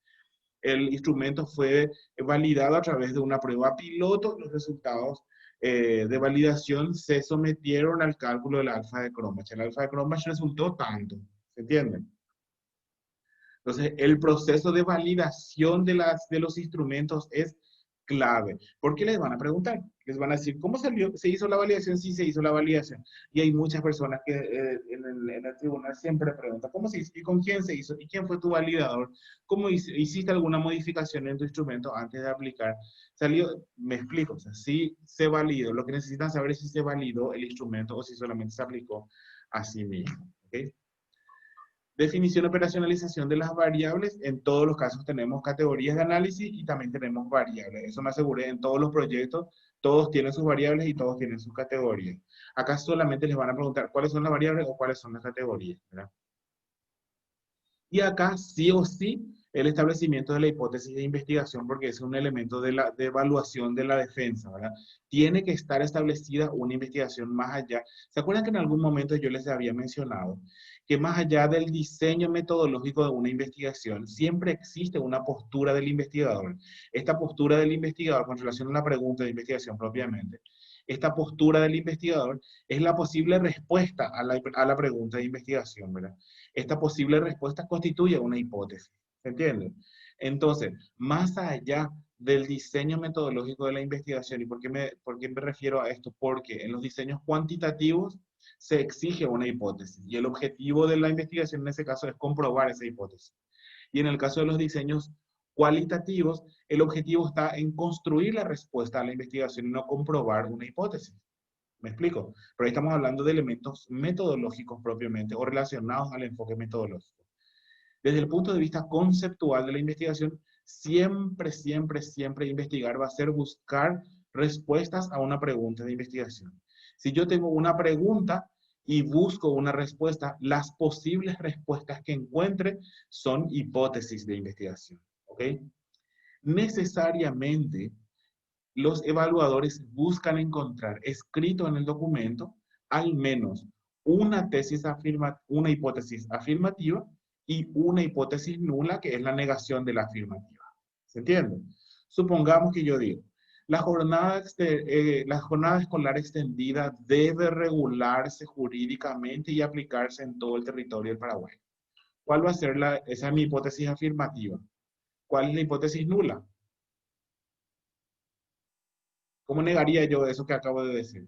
Speaker 1: El instrumento fue validado a través de una prueba piloto. Los resultados de validación se sometieron al cálculo del alfa de Cronbach. El alfa de Cronbach resultó tanto. ¿Se entiende? Entonces, el proceso de validación de los instrumentos es clave. ¿Por qué les van a preguntar? Les van a decir, ¿cómo se hizo la validación? Sí, se hizo la validación. Y hay muchas personas que en el tribunal siempre preguntan, ¿cómo se hizo? ¿Y con quién se hizo? ¿Y quién fue tu validador? ¿Cómo hiciste alguna modificación en tu instrumento antes de aplicar? Salió, me explico, o sea, sí se validó. Lo que necesitan saber es si se validó el instrumento o si solamente se aplicó a sí mismo. ¿Okay? Definición y operacionalización de las variables. En todos los casos tenemos categorías de análisis y también tenemos variables. Eso me aseguré en todos los proyectos. Todos tienen sus variables y todos tienen sus categorías. Acá solamente les van a preguntar cuáles son las variables o cuáles son las categorías, ¿verdad? Y acá sí o sí el establecimiento de la hipótesis de investigación, porque es un elemento de evaluación de la defensa, ¿verdad? Tiene que estar establecida una investigación más allá. ¿Se acuerdan que en algún momento yo les había mencionado que más allá del diseño metodológico de una investigación, siempre existe una postura del investigador? Esta postura del investigador, con relación a la pregunta de investigación propiamente, esta postura del investigador es la posible respuesta a la pregunta de investigación, ¿verdad? Esta posible respuesta constituye una hipótesis. ¿Se entiende? Entonces, más allá del diseño metodológico de la investigación, ¿y por qué me refiero a esto? Porque en los diseños cuantitativos se exige una hipótesis y el objetivo de la investigación en ese caso es comprobar esa hipótesis. Y en el caso de los diseños cualitativos, el objetivo está en construir la respuesta a la investigación y no comprobar una hipótesis. ¿Me explico? Pero ahí estamos hablando de elementos metodológicos propiamente o relacionados al enfoque metodológico. Desde el punto de vista conceptual de la investigación, siempre investigar va a ser buscar respuestas a una pregunta de investigación. Si yo tengo una pregunta y busco una respuesta, las posibles respuestas que encuentre son hipótesis de investigación. ¿Ok? Necesariamente, los evaluadores buscan encontrar escrito en el documento al menos una hipótesis afirmativa y una hipótesis nula, que es la negación de la afirmativa. ¿Se entiende? Supongamos que yo digo, la jornada escolar extendida debe regularse jurídicamente y aplicarse en todo el territorio del Paraguay. ¿Cuál va a ser esa es mi hipótesis afirmativa? ¿Cuál es la hipótesis nula? ¿Cómo negaría yo eso que acabo de decir?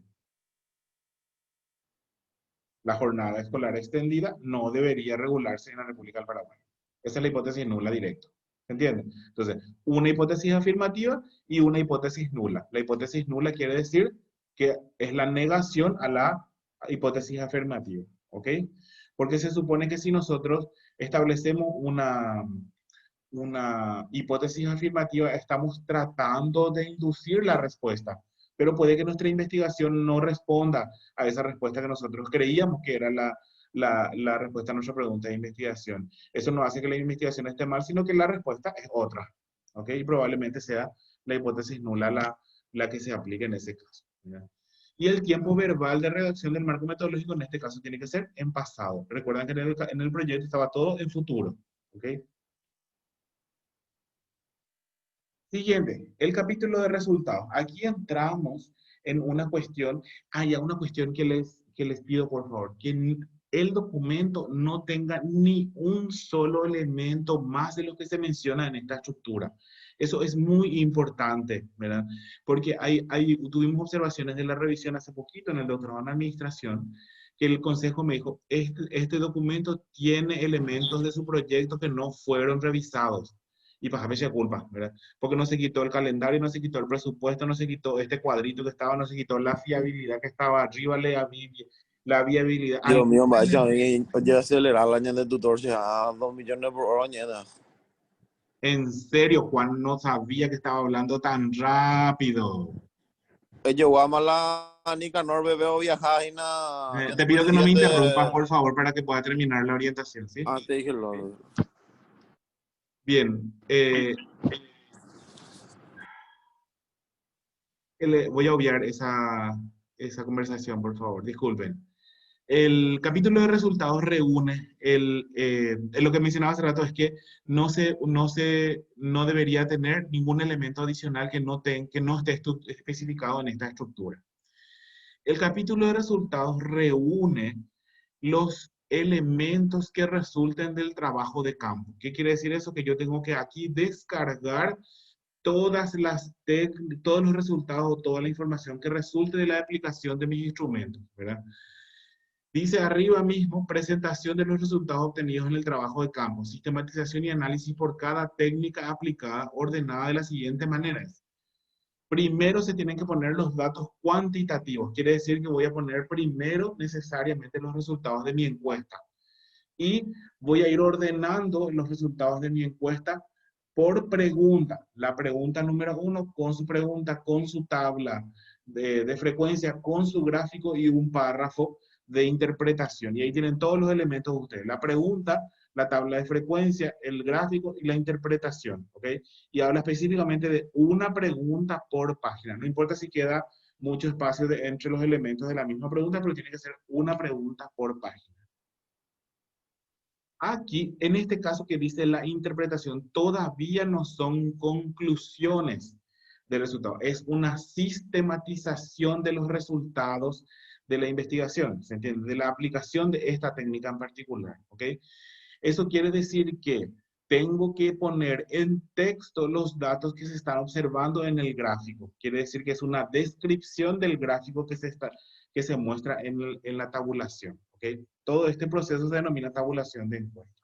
Speaker 1: La jornada escolar extendida no debería regularse en la República del Paraguay. Esa es la hipótesis nula directa. ¿Se entiende? Entonces, una hipótesis afirmativa y una hipótesis nula. La hipótesis nula quiere decir que es la negación a la hipótesis afirmativa. ¿Ok? Porque se supone que si nosotros establecemos una hipótesis afirmativa, estamos tratando de inducir la respuesta, pero puede que nuestra investigación no responda a esa respuesta que nosotros creíamos que era la respuesta a nuestra pregunta de investigación. Eso no hace que la investigación esté mal, sino que la respuesta es otra, ¿ok? Y probablemente sea la hipótesis nula la que se aplique en ese caso, ¿ya? Y el tiempo verbal de redacción del marco metodológico en este caso tiene que ser en pasado. Recuerden que en el proyecto estaba todo en futuro, ¿ok? Siguiente, el capítulo de resultados. Aquí entramos en una cuestión, hay una cuestión que les pido por favor, que el documento no tenga ni un solo elemento más de lo que se menciona en esta estructura. Eso es muy importante, ¿verdad? Porque tuvimos observaciones de la revisión hace poquito en el doctorado en administración, que el consejo me dijo, este documento tiene elementos de su proyecto que no fueron revisados. Y para mí se culpa, ¿verdad? Porque no se quitó el calendario, no se quitó el presupuesto, no se quitó este cuadrito que estaba, no se quitó la fiabilidad que estaba arriba, la viabilidad.
Speaker 4: Dios mío, vaya, oye, acelerar la ñanda de tutor, a 2 millones por hora, ñanda.
Speaker 1: En serio, Juan no sabía que estaba hablando tan rápido.
Speaker 4: Oye, Guamala, Nicanor, bebé, viajar y nada.
Speaker 1: Te pido que no me interrumpas, por favor, para que pueda terminar la orientación, ¿sí?
Speaker 4: Ah, te dije lo.
Speaker 1: Bien. Voy a obviar esa conversación, por favor. Disculpen. El capítulo de resultados reúne lo que mencionaba hace rato es que no debería tener ningún elemento adicional que no esté especificado en esta estructura. El capítulo de resultados reúne los elementos que resulten del trabajo de campo. ¿Qué quiere decir eso? Que yo tengo que aquí descargar todos los resultados o toda la información que resulte de la aplicación de mis instrumentos, ¿verdad? Dice arriba mismo, presentación de los resultados obtenidos en el trabajo de campo, sistematización y análisis por cada técnica aplicada, ordenada de la siguiente manera. Primero se tienen que poner los datos cuantitativos, quiere decir que voy a poner primero necesariamente los resultados de mi encuesta. Y voy a ir ordenando los resultados de mi encuesta por pregunta. La pregunta número 1 con su pregunta, con su tabla de frecuencia, con su gráfico y un párrafo de interpretación. Y ahí tienen todos los elementos de ustedes. La pregunta, la tabla de frecuencia, el gráfico y la interpretación. ¿Ok? Y habla específicamente de una pregunta por página. No importa si queda mucho espacio entre los elementos de la misma pregunta, pero tiene que ser una pregunta por página. Aquí, en este caso que dice la interpretación, todavía no son conclusiones del resultado. Es una sistematización de los resultados de la investigación, ¿se entiende? De la aplicación de esta técnica en particular, ¿ok? Eso quiere decir que tengo que poner en texto los datos que se están observando en el gráfico. Quiere decir que es una descripción del gráfico que se muestra en la tabulación, ¿ok? Todo este proceso se denomina tabulación de encuesta.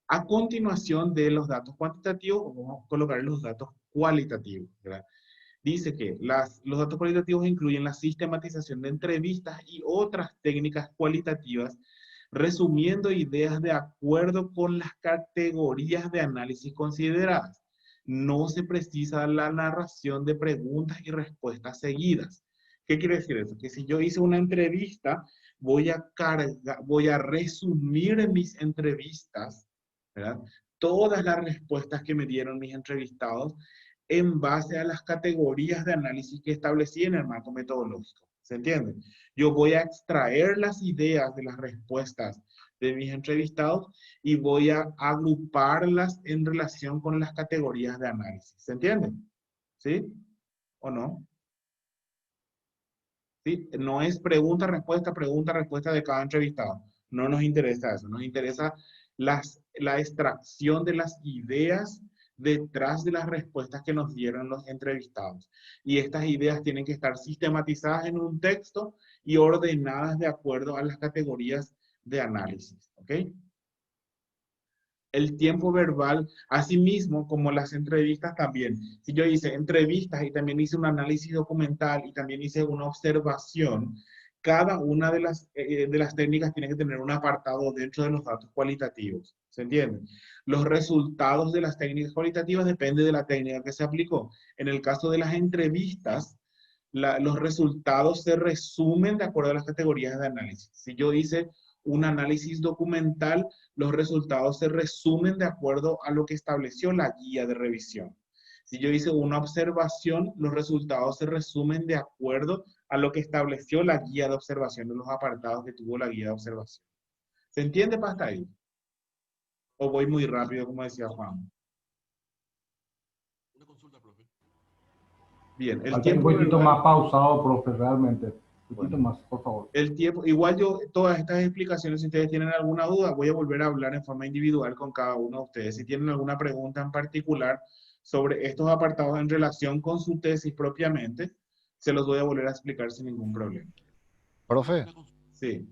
Speaker 1: A continuación de los datos cuantitativos, vamos a colocar los datos cualitativos, ¿verdad? Dice que los datos cualitativos incluyen la sistematización de entrevistas y otras técnicas cualitativas, resumiendo ideas de acuerdo con las categorías de análisis consideradas. No se precisa la narración de preguntas y respuestas seguidas. ¿Qué quiere decir eso? Que si yo hice una entrevista, voy a resumir en mis entrevistas, ¿verdad? Todas las respuestas que me dieron mis entrevistados en base a las categorías de análisis que establecí en el marco metodológico. ¿Se entiende? Yo voy a extraer las ideas de las respuestas de mis entrevistados y voy a agruparlas en relación con las categorías de análisis. ¿Se entiende? ¿Sí? ¿O no? ¿Sí? No es pregunta, respuesta de cada entrevistado. No nos interesa eso. Nos interesa la extracción de las ideas detrás de las respuestas que nos dieron los entrevistados. Y estas ideas tienen que estar sistematizadas en un texto y ordenadas de acuerdo a las categorías de análisis. ¿Ok? El tiempo verbal, así mismo como las entrevistas también. Si yo hice entrevistas y también hice un análisis documental y también hice una observación, cada una de las técnicas tiene que tener un apartado dentro de los datos cualitativos. ¿Se entiende? Los resultados de las técnicas cualitativas dependen de la técnica que se aplicó. En el caso de las entrevistas, los resultados se resumen de acuerdo a las categorías de análisis. Si yo hice un análisis documental, los resultados se resumen de acuerdo a lo que estableció la guía de revisión. Si yo hice una observación, los resultados se resumen de acuerdo a lo que estableció la guía de observación, de los apartados que tuvo la guía de observación. ¿Se entiende hasta ahí? ¿O voy muy rápido, como decía Juan?
Speaker 5: Una consulta, profe.
Speaker 1: Bien, el
Speaker 6: Falta
Speaker 1: tiempo
Speaker 6: un poquito
Speaker 1: verbal,
Speaker 6: más pausado, profe, realmente. Un poquito
Speaker 1: bueno,
Speaker 6: más, por favor.
Speaker 1: el tiempo, igual yo, todas estas explicaciones, si ustedes tienen alguna duda, voy a volver a hablar en forma individual con cada uno de ustedes. Si tienen alguna pregunta en particular sobre estos apartados en relación con su tesis propiamente, se los voy a volver a explicar sin ningún problema.
Speaker 7: Profe,
Speaker 1: Sí,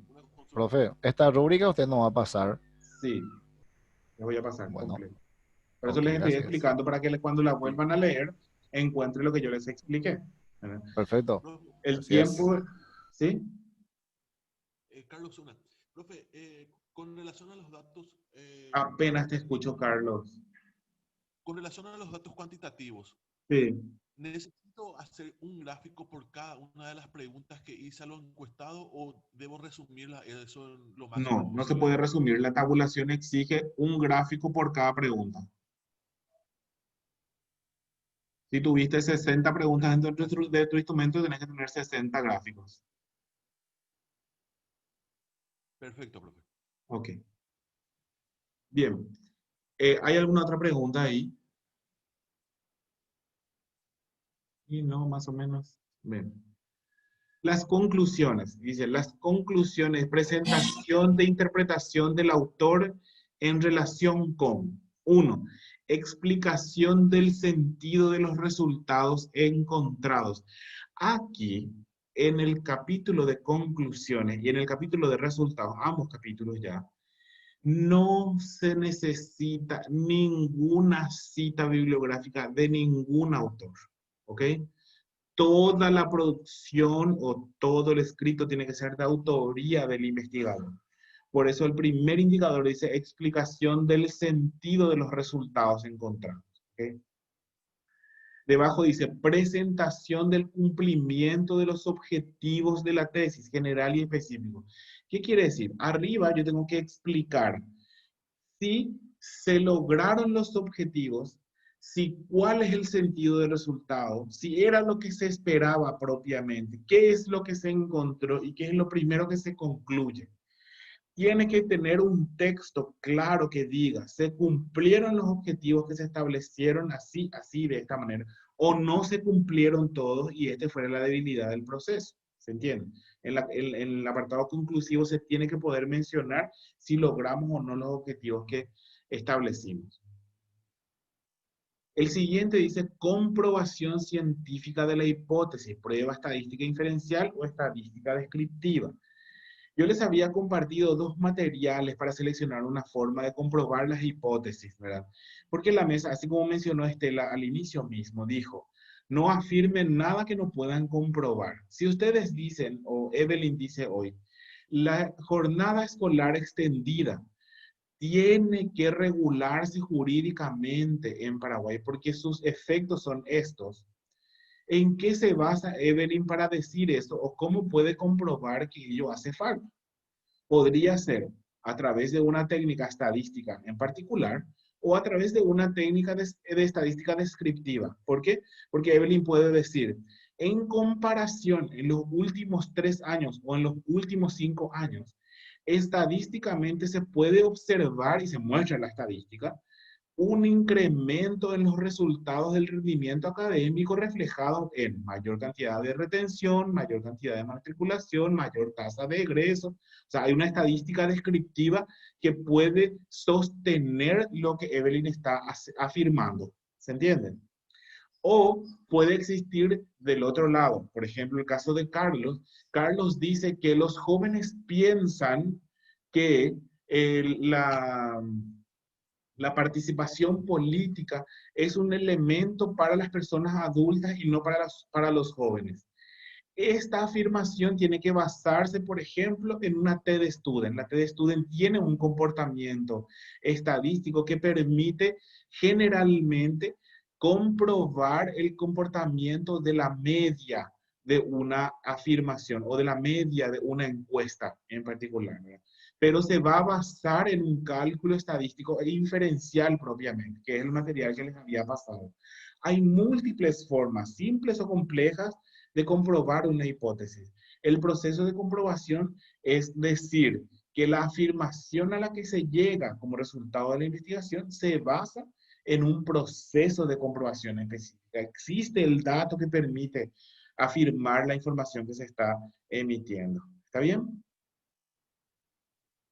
Speaker 7: profe, esta rúbrica usted no va a pasar.
Speaker 1: sí, les voy a pasar
Speaker 7: Bueno,
Speaker 1: completo. Por eso
Speaker 7: ok,
Speaker 1: les estoy
Speaker 7: gracias.
Speaker 1: explicando para que cuando la vuelvan a leer, encuentren lo que yo les expliqué. ¿Verdad?
Speaker 7: Perfecto.
Speaker 5: Profe,
Speaker 1: El
Speaker 7: Gracias.
Speaker 1: tiempo, ¿sí?
Speaker 5: Carlos Zuna. Profe, con relación a los datos...
Speaker 1: Apenas te escucho, Carlos.
Speaker 5: Con relación a los datos cuantitativos,
Speaker 1: Sí.
Speaker 5: ¿necesito hacer un gráfico por cada una de las preguntas que hice a los encuestados o debo resumirla eso en lo máximo
Speaker 1: No, no se
Speaker 5: posible?
Speaker 1: puede resumir. La tabulación exige un gráfico por cada pregunta. Si tuviste 60 preguntas dentro de tu instrumento, tenés que tener 60 gráficos.
Speaker 5: Perfecto, profe.
Speaker 1: Ok. Bien. ¿Hay alguna otra pregunta ahí? Y no, más o menos. Bien. Las conclusiones, dice, las conclusiones, presentación de interpretación del autor en relación con, 1, explicación del sentido de los resultados encontrados. Aquí, en el capítulo de conclusiones y en el capítulo de resultados, ambos capítulos ya, no se necesita ninguna cita bibliográfica de ningún autor, ¿ok? Toda la producción o todo el escrito tiene que ser de autoría del investigador. Por eso el primer indicador dice explicación del sentido de los resultados encontrados. ¿Okay? Debajo dice presentación del cumplimiento de los objetivos de la tesis general y específico. ¿Qué quiere decir? Arriba yo tengo que explicar si se lograron los objetivos, si cuál es el sentido del resultado, si era lo que se esperaba propiamente, qué es lo que se encontró y qué es lo primero que se concluye. Tiene que tener un texto claro que diga, se cumplieron los objetivos que se establecieron así, de esta manera, o no se cumplieron todos y esta fue la debilidad del proceso. ¿Se entiende? En el apartado conclusivo se tiene que poder mencionar si logramos o no los objetivos que establecimos. El siguiente dice comprobación científica de la hipótesis, prueba estadística inferencial o estadística descriptiva. Yo les había compartido dos materiales para seleccionar una forma de comprobar las hipótesis, ¿verdad? Porque la mesa, así como mencionó Estela al inicio mismo, dijo, no afirmen nada que no puedan comprobar. Si ustedes dicen, o Evelyn dice hoy, la jornada escolar extendida tiene que regularse jurídicamente en Paraguay porque sus efectos son estos. ¿En qué se basa Evelyn para decir eso o cómo puede comprobar que ello hace falta? Podría ser a través de una técnica estadística en particular o a través de una técnica de estadística descriptiva. ¿Por qué? Porque Evelyn puede decir, en comparación en los últimos 3 años o en los últimos 5 años, estadísticamente se puede observar y se muestra en la estadística un incremento en los resultados del rendimiento académico reflejado en mayor cantidad de retención, mayor cantidad de matriculación, mayor tasa de egreso. O sea, hay una estadística descriptiva que puede sostener lo que Evelyn está afirmando. ¿Se entiende? O puede existir del otro lado. Por ejemplo, el caso de Carlos. Carlos dice que los jóvenes piensan que la participación política es un elemento para las personas adultas y no para los jóvenes. Esta afirmación tiene que basarse, por ejemplo, en una TED-Student. La TED-Student tiene un comportamiento estadístico que permite generalmente comprobar el comportamiento de la media de una afirmación o de la media de una encuesta en particular, ¿verdad? Pero se va a basar en un cálculo estadístico e inferencial propiamente, que es el material que les había pasado. Hay múltiples formas, simples o complejas, de comprobar una hipótesis. El proceso de comprobación es decir, que la afirmación a la que se llega como resultado de la investigación se basa en un proceso de comprobación específica. Existe el dato que permite afirmar la información que se está emitiendo. ¿Está bien?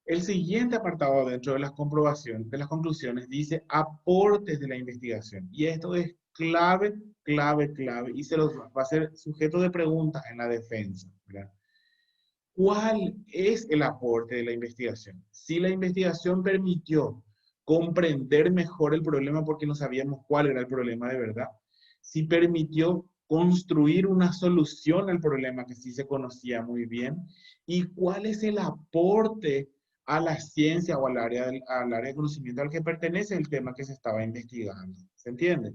Speaker 1: El siguiente apartado dentro de las comprobaciones, de las conclusiones, dice aportes de la investigación. Y esto es clave, clave, clave. Y se los va a ser sujeto de preguntas en la defensa, ¿verdad? ¿Cuál es el aporte de la investigación? Si la investigación permitió comprender mejor el problema porque no sabíamos cuál era el problema de verdad, si permitió construir una solución al problema que sí se conocía muy bien, y cuál es el aporte a la ciencia o al área de conocimiento al que pertenece el tema que se estaba investigando. ¿Se entiende?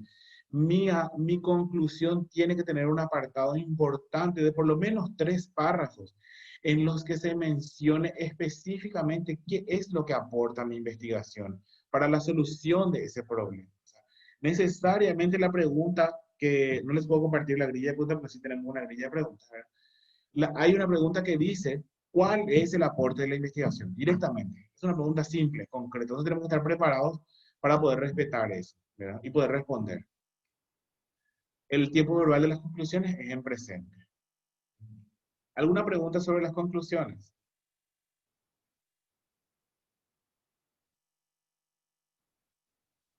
Speaker 1: Mi conclusión tiene que tener un apartado importante de por lo menos 3 párrafos en los que se mencione específicamente qué es lo que aporta mi investigación para la solución de ese problema. O sea, necesariamente la pregunta, que no les puedo compartir la grilla de preguntas, pero sí tenemos una grilla de preguntas. Hay una pregunta que dice, ¿cuál es el aporte de la investigación? Directamente. Es una pregunta simple, concreta. Entonces tenemos que estar preparados para poder respetar eso, ¿verdad? Y poder responder. El tiempo verbal de las conclusiones es en presente. ¿Alguna pregunta sobre las conclusiones?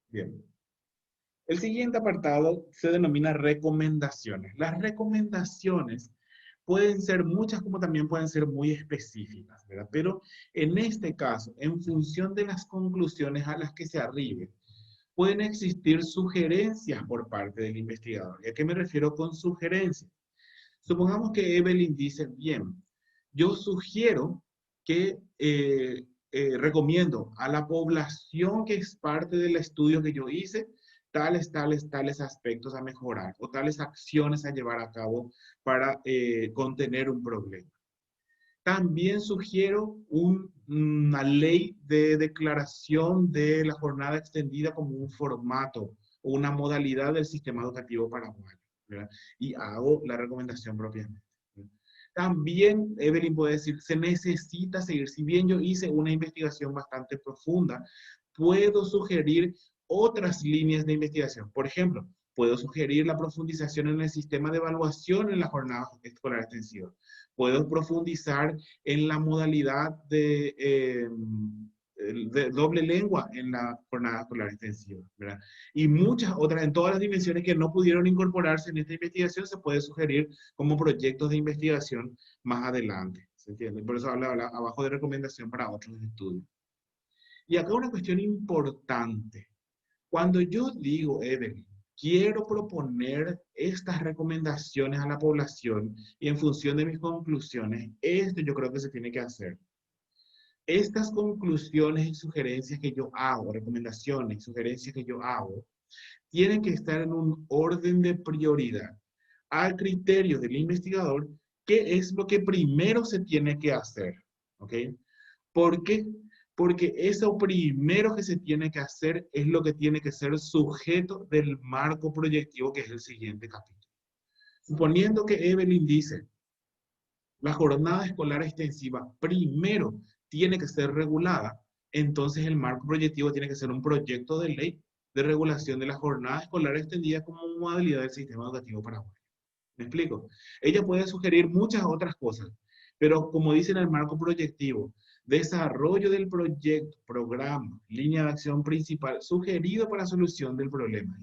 Speaker 1: Bien. El siguiente apartado se denomina recomendaciones. Las recomendaciones pueden ser muchas como también pueden ser muy específicas, ¿verdad? Pero en este caso, en función de las conclusiones a las que se arribe, pueden existir sugerencias por parte del investigador. ¿Y a qué me refiero con sugerencias? Supongamos que Evelyn dice, bien, yo sugiero que recomiendo a la población que es parte del estudio que yo hice, tales aspectos a mejorar o tales acciones a llevar a cabo para contener un problema. También sugiero una ley de declaración de la jornada extendida como un formato o una modalidad del sistema educativo paraguayo, ¿verdad? Y hago la recomendación propiamente. También Evelyn puede decir, se necesita seguir. Si bien yo hice una investigación bastante profunda, puedo sugerir otras líneas de investigación. Por ejemplo, puedo sugerir la profundización en el sistema de evaluación en la jornada escolar extensiva. Puedo profundizar en la modalidad de doble lengua en la jornada escolar extensiva, ¿verdad? Y muchas otras, en todas las dimensiones que no pudieron incorporarse en esta investigación, se puede sugerir como proyectos de investigación más adelante, ¿se entiende? Por eso habla abajo de recomendación para otros estudios. Y acá una cuestión importante. Cuando yo digo, Evelyn, quiero proponer estas recomendaciones a la población y en función de mis conclusiones, esto yo creo que se tiene que hacer. Estas conclusiones y sugerencias que yo hago, recomendaciones y sugerencias que yo hago, tienen que estar en un orden de prioridad al criterio del investigador, qué es lo que primero se tiene que hacer. ¿Ok? ¿Por qué? Porque eso primero que se tiene que hacer es lo que tiene que ser sujeto del marco proyectivo, que es el siguiente capítulo. Suponiendo que Evelyn dice, la jornada escolar extensiva primero tiene que ser regulada, entonces el marco proyectivo tiene que ser un proyecto de ley de regulación de la jornada escolar extendida como modalidad del sistema educativo paraguayo. ¿Me explico? Ella puede sugerir muchas otras cosas, pero como dice en el marco proyectivo, desarrollo del proyecto, programa, línea de acción principal sugerido para solución del problema.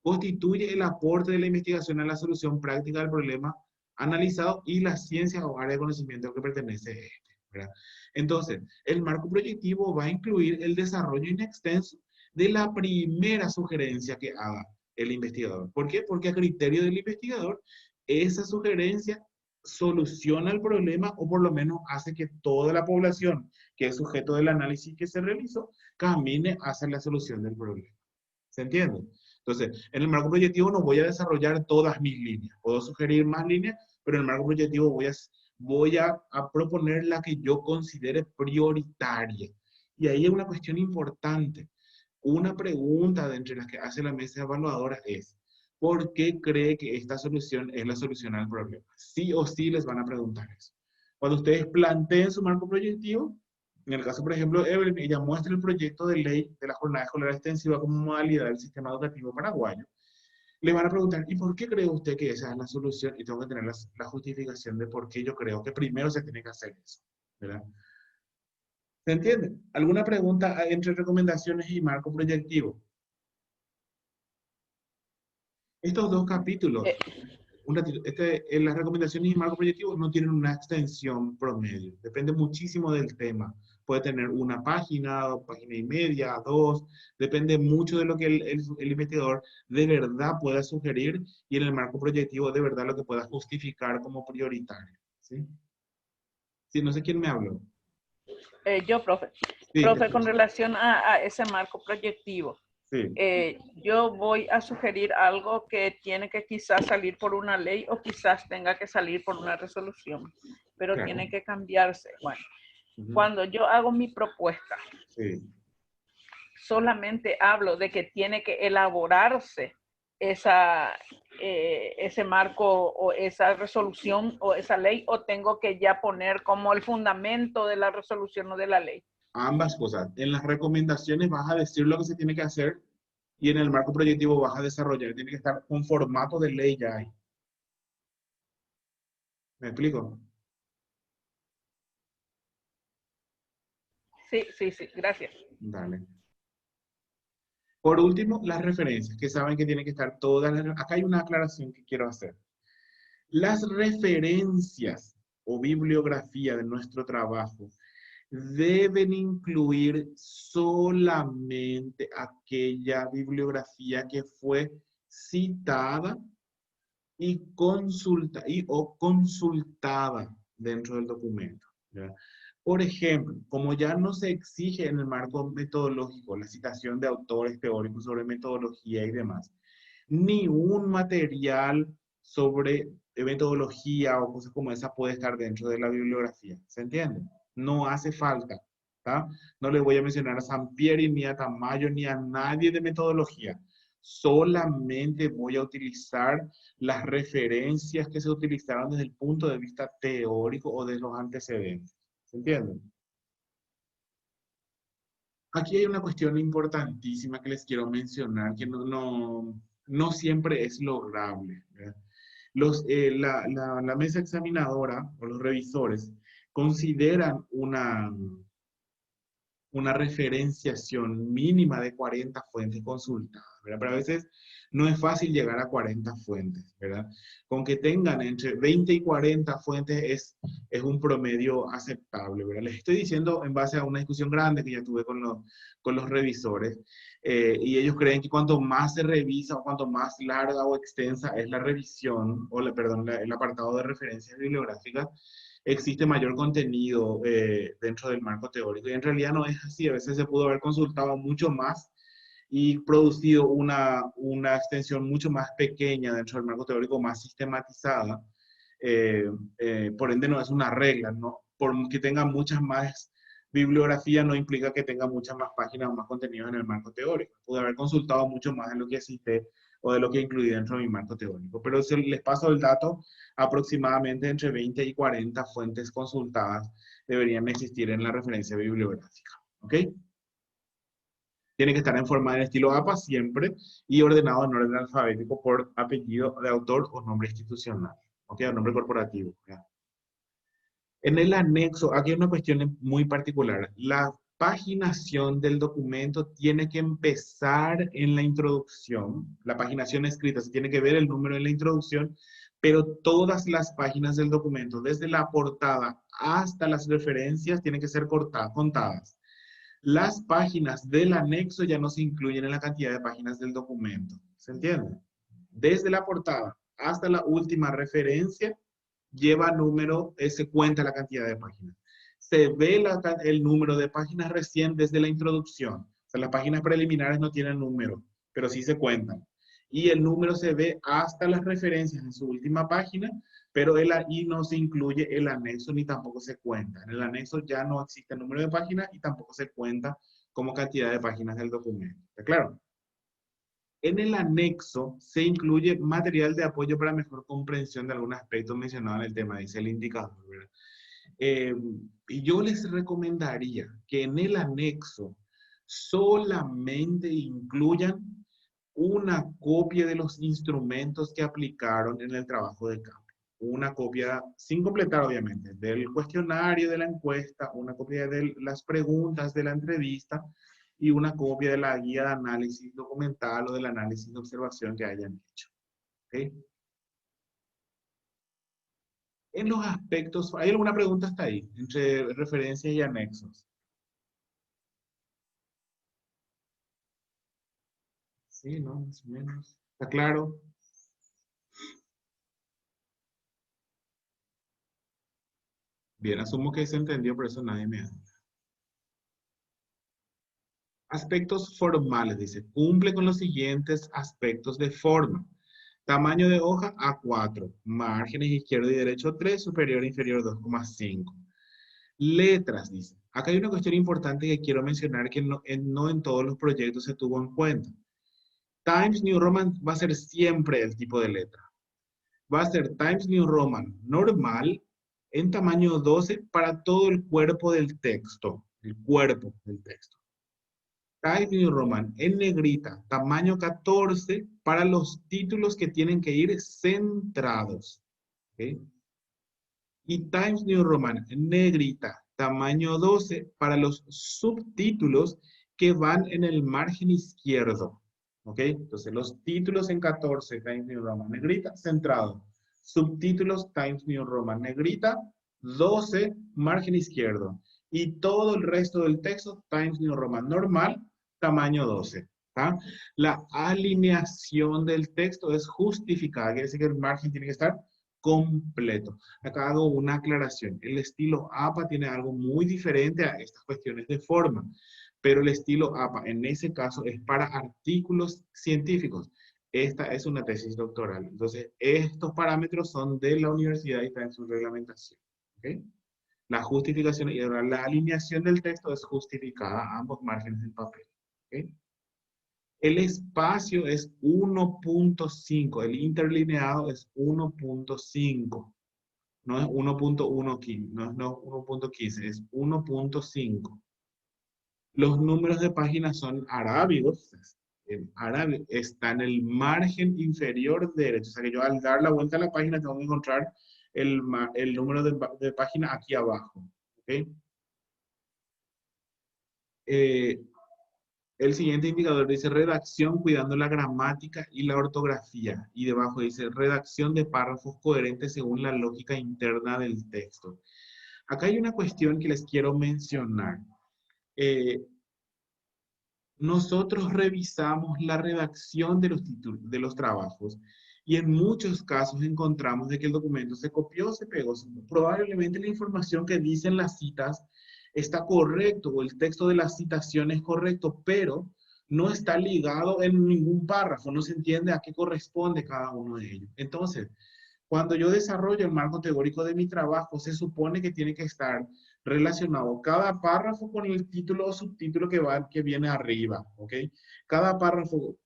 Speaker 1: Constituye el aporte de la investigación a la solución práctica del problema analizado y la ciencia o área de conocimiento que pertenece a este, ¿verdad? Entonces, el marco proyectivo va a incluir el desarrollo in extenso de la primera sugerencia que haga el investigador. ¿Por qué? Porque a criterio del investigador, esa sugerencia soluciona el problema o por lo menos hace que toda la población que es sujeto del análisis que se realizó camine hacia la solución del problema. ¿Se entiende? Entonces, en el marco proyectivo no voy a desarrollar todas mis líneas. Puedo sugerir más líneas, pero en el marco proyectivo voy a proponer la que yo considere prioritaria. Y ahí hay una cuestión importante. Una pregunta de entre las que hace la mesa evaluadora es, ¿por qué cree que esta solución es la solución al problema? Sí o sí les van a preguntar eso. Cuando ustedes planteen su marco proyectivo, en el caso, por ejemplo, Evelyn, ella muestra el proyecto de ley de la jornada escolar extensiva como modalidad del sistema educativo paraguayo. Le van a preguntar, ¿y por qué cree usted que esa es la solución? Y tengo que tener la justificación de por qué yo creo que primero se tiene que hacer eso, ¿verdad? ¿Se entiende? ¿Alguna pregunta entre recomendaciones y marco proyectivo? Estos dos capítulos, las recomendaciones y marco proyectivo no tienen una extensión promedio. Depende muchísimo del tema. Puede tener una página, página y media, dos. Depende mucho de lo que el investigador de verdad pueda sugerir y en el marco proyectivo de verdad lo que pueda justificar como prioritario. ¿Sí? Sí, no sé quién me habló.
Speaker 2: Yo, profe.
Speaker 1: Sí,
Speaker 2: Profe, con relación a ese marco proyectivo,
Speaker 1: sí.
Speaker 2: yo voy a sugerir algo que tiene que quizás salir por una ley o quizás tenga que salir por una resolución, pero
Speaker 1: Claro.
Speaker 2: tiene que cambiarse. Bueno,
Speaker 1: Ujú.
Speaker 2: cuando yo hago mi propuesta,
Speaker 1: Sí.
Speaker 2: solamente hablo de que tiene que elaborarse ese marco o esa resolución o esa ley, o tengo que ya poner como el fundamento de la resolución o de la ley.
Speaker 1: Ambas cosas. En las recomendaciones vas a decir lo que se tiene que hacer y en el marco proyectivo vas a desarrollar. Tiene que estar con formato de ley ya ahí. ¿Me explico?
Speaker 2: Sí, sí, sí, gracias.
Speaker 1: Dale. Por último, las referencias, que saben que tienen que estar todas. Acá hay una aclaración que quiero hacer. Las referencias o bibliografía de nuestro trabajo deben incluir solamente aquella bibliografía que fue citada y consultada dentro del documento, ¿ya? Por ejemplo, como ya no se exige en el marco metodológico la citación de autores teóricos sobre metodología y demás, ni un material sobre metodología o cosas como esa puede estar dentro de la bibliografía. ¿Se entiende? No hace falta. ¿Tá? No le voy a mencionar a Sampieri, ni a Tamayo, ni a nadie de metodología. Solamente voy a utilizar las referencias que se utilizaron desde el punto de vista teórico o de los antecedentes. ¿Se entiende? Aquí hay una cuestión importantísima que les quiero mencionar, que no siempre es lograble, ¿verdad? La mesa examinadora o los revisores consideran una referenciación mínima de 40 fuentes consultadas, ¿verdad? Pero a veces no es fácil llegar a 40 fuentes, ¿verdad? Con que tengan entre 20 y 40 fuentes es un promedio aceptable, ¿verdad? Les estoy diciendo en base a una discusión grande que ya tuve con los revisores, y ellos creen que cuanto más se revisa o cuanto más larga o extensa es la revisión, o el apartado de referencias bibliográficas, existe mayor contenido dentro del marco teórico. Y en realidad no es así. A veces se pudo haber consultado mucho más y producido una extensión mucho más pequeña dentro del marco teórico, más sistematizada. Por ende no es una regla, ¿no? Porque tenga muchas más bibliografía no implica que tenga muchas más páginas o más contenidos en el marco teórico. Pude haber consultado mucho más de lo que existe o de lo que incluí dentro de mi marco teórico. Pero si les paso el dato, aproximadamente entre 20 y 40 fuentes consultadas deberían existir en la referencia bibliográfica. ¿Ok? Tiene que estar en forma de estilo APA siempre y ordenado en orden alfabético por apellido de autor o nombre institucional. ¿Ok? O nombre corporativo. ¿Ya? En el anexo, aquí hay una cuestión muy particular. La paginación del documento tiene que empezar en la introducción. La paginación escrita, se tiene que ver el número en la introducción, pero todas las páginas del documento, desde la portada hasta las referencias, tienen que ser contadas. Las páginas del anexo ya no se incluyen en la cantidad de páginas del documento. ¿Se entiende? Desde la portada hasta la última referencia, lleva número, se cuenta la cantidad de páginas. Se ve el número de páginas recién desde la introducción. O sea, las páginas preliminares no tienen número, pero sí se cuentan. Y el número se ve hasta las referencias en su última página, pero ahí no se incluye el anexo ni tampoco se cuenta. En el anexo ya no existe el número de páginas y tampoco se cuenta como cantidad de páginas del documento. ¿Está claro? En el anexo se incluye material de apoyo para mejor comprensión de algún aspecto mencionado en el tema, dice el indicador, ¿verdad? Y yo les recomendaría que en el anexo solamente incluyan una copia de los instrumentos que aplicaron en el trabajo de campo. Una copia, sin completar obviamente, del cuestionario, de la encuesta, una copia de las preguntas de la entrevista y una copia de la guía de análisis documental o del análisis de observación que hayan hecho. ¿Okay? En los aspectos, ¿hay alguna pregunta hasta ahí? Entre referencias y anexos. Sí, ¿no? Más o menos. ¿Está claro? Bien, asumo que se entendió, por eso nadie me habla. Aspectos formales, dice. Cumple con los siguientes aspectos de forma. Tamaño de hoja A4. Márgenes izquierdo y derecho 3, superior e inferior 2,5. Letras, dice. Acá hay una cuestión importante que quiero mencionar que no en todos los proyectos se tuvo en cuenta. Times New Roman va a ser siempre el tipo de letra. Va a ser Times New Roman normal en tamaño 12 para todo el cuerpo del texto. El cuerpo del texto. Times New Roman en negrita, tamaño 14 para los títulos que tienen que ir centrados. ¿Okay? Y Times New Roman en negrita, tamaño 12 para los subtítulos que van en el margen izquierdo. ¿Ok? Entonces los títulos en 14, Times New Roman negrita, centrado. Subtítulos Times New Roman negrita, 12, margen izquierdo. Y todo el resto del texto, Times New Roman normal, tamaño 12. ¿Ah? La alineación del texto es justificada, quiere decir que el margen tiene que estar completo. Acá hago una aclaración. El estilo APA tiene algo muy diferente a estas cuestiones de forma, pero el estilo APA en ese caso es para artículos científicos. Esta es una tesis doctoral. Entonces, estos parámetros son de la universidad y están en su reglamentación. ¿Okay? La justificación y ahora la alineación del texto es justificada a ambos márgenes del papel. ¿Okay? El espacio es 1.5, el interlineado es 1.5, no es 1.15, no es 1.15, es 1.5. Los números de páginas son arábigos, está en el margen inferior derecho, o sea que yo al dar la vuelta a la página tengo que encontrar el número de página aquí abajo. ¿Okay? El siguiente indicador dice redacción cuidando la gramática y la ortografía. Y debajo dice redacción de párrafos coherentes según la lógica interna del texto. Acá hay una cuestión que les quiero mencionar. Nosotros revisamos la redacción de de los trabajos y en muchos casos encontramos de que el documento se copió, se pegó. Probablemente la información que dicen las citas está correcto o el texto de la citación es correcto, pero no está ligado en ningún párrafo, no se entiende a qué corresponde cada uno de ellos. Entonces, cuando yo desarrollo el marco teórico de mi trabajo, se supone que tiene que estar relacionado cada párrafo con el título o subtítulo que viene arriba, ¿ok? Cada párrafo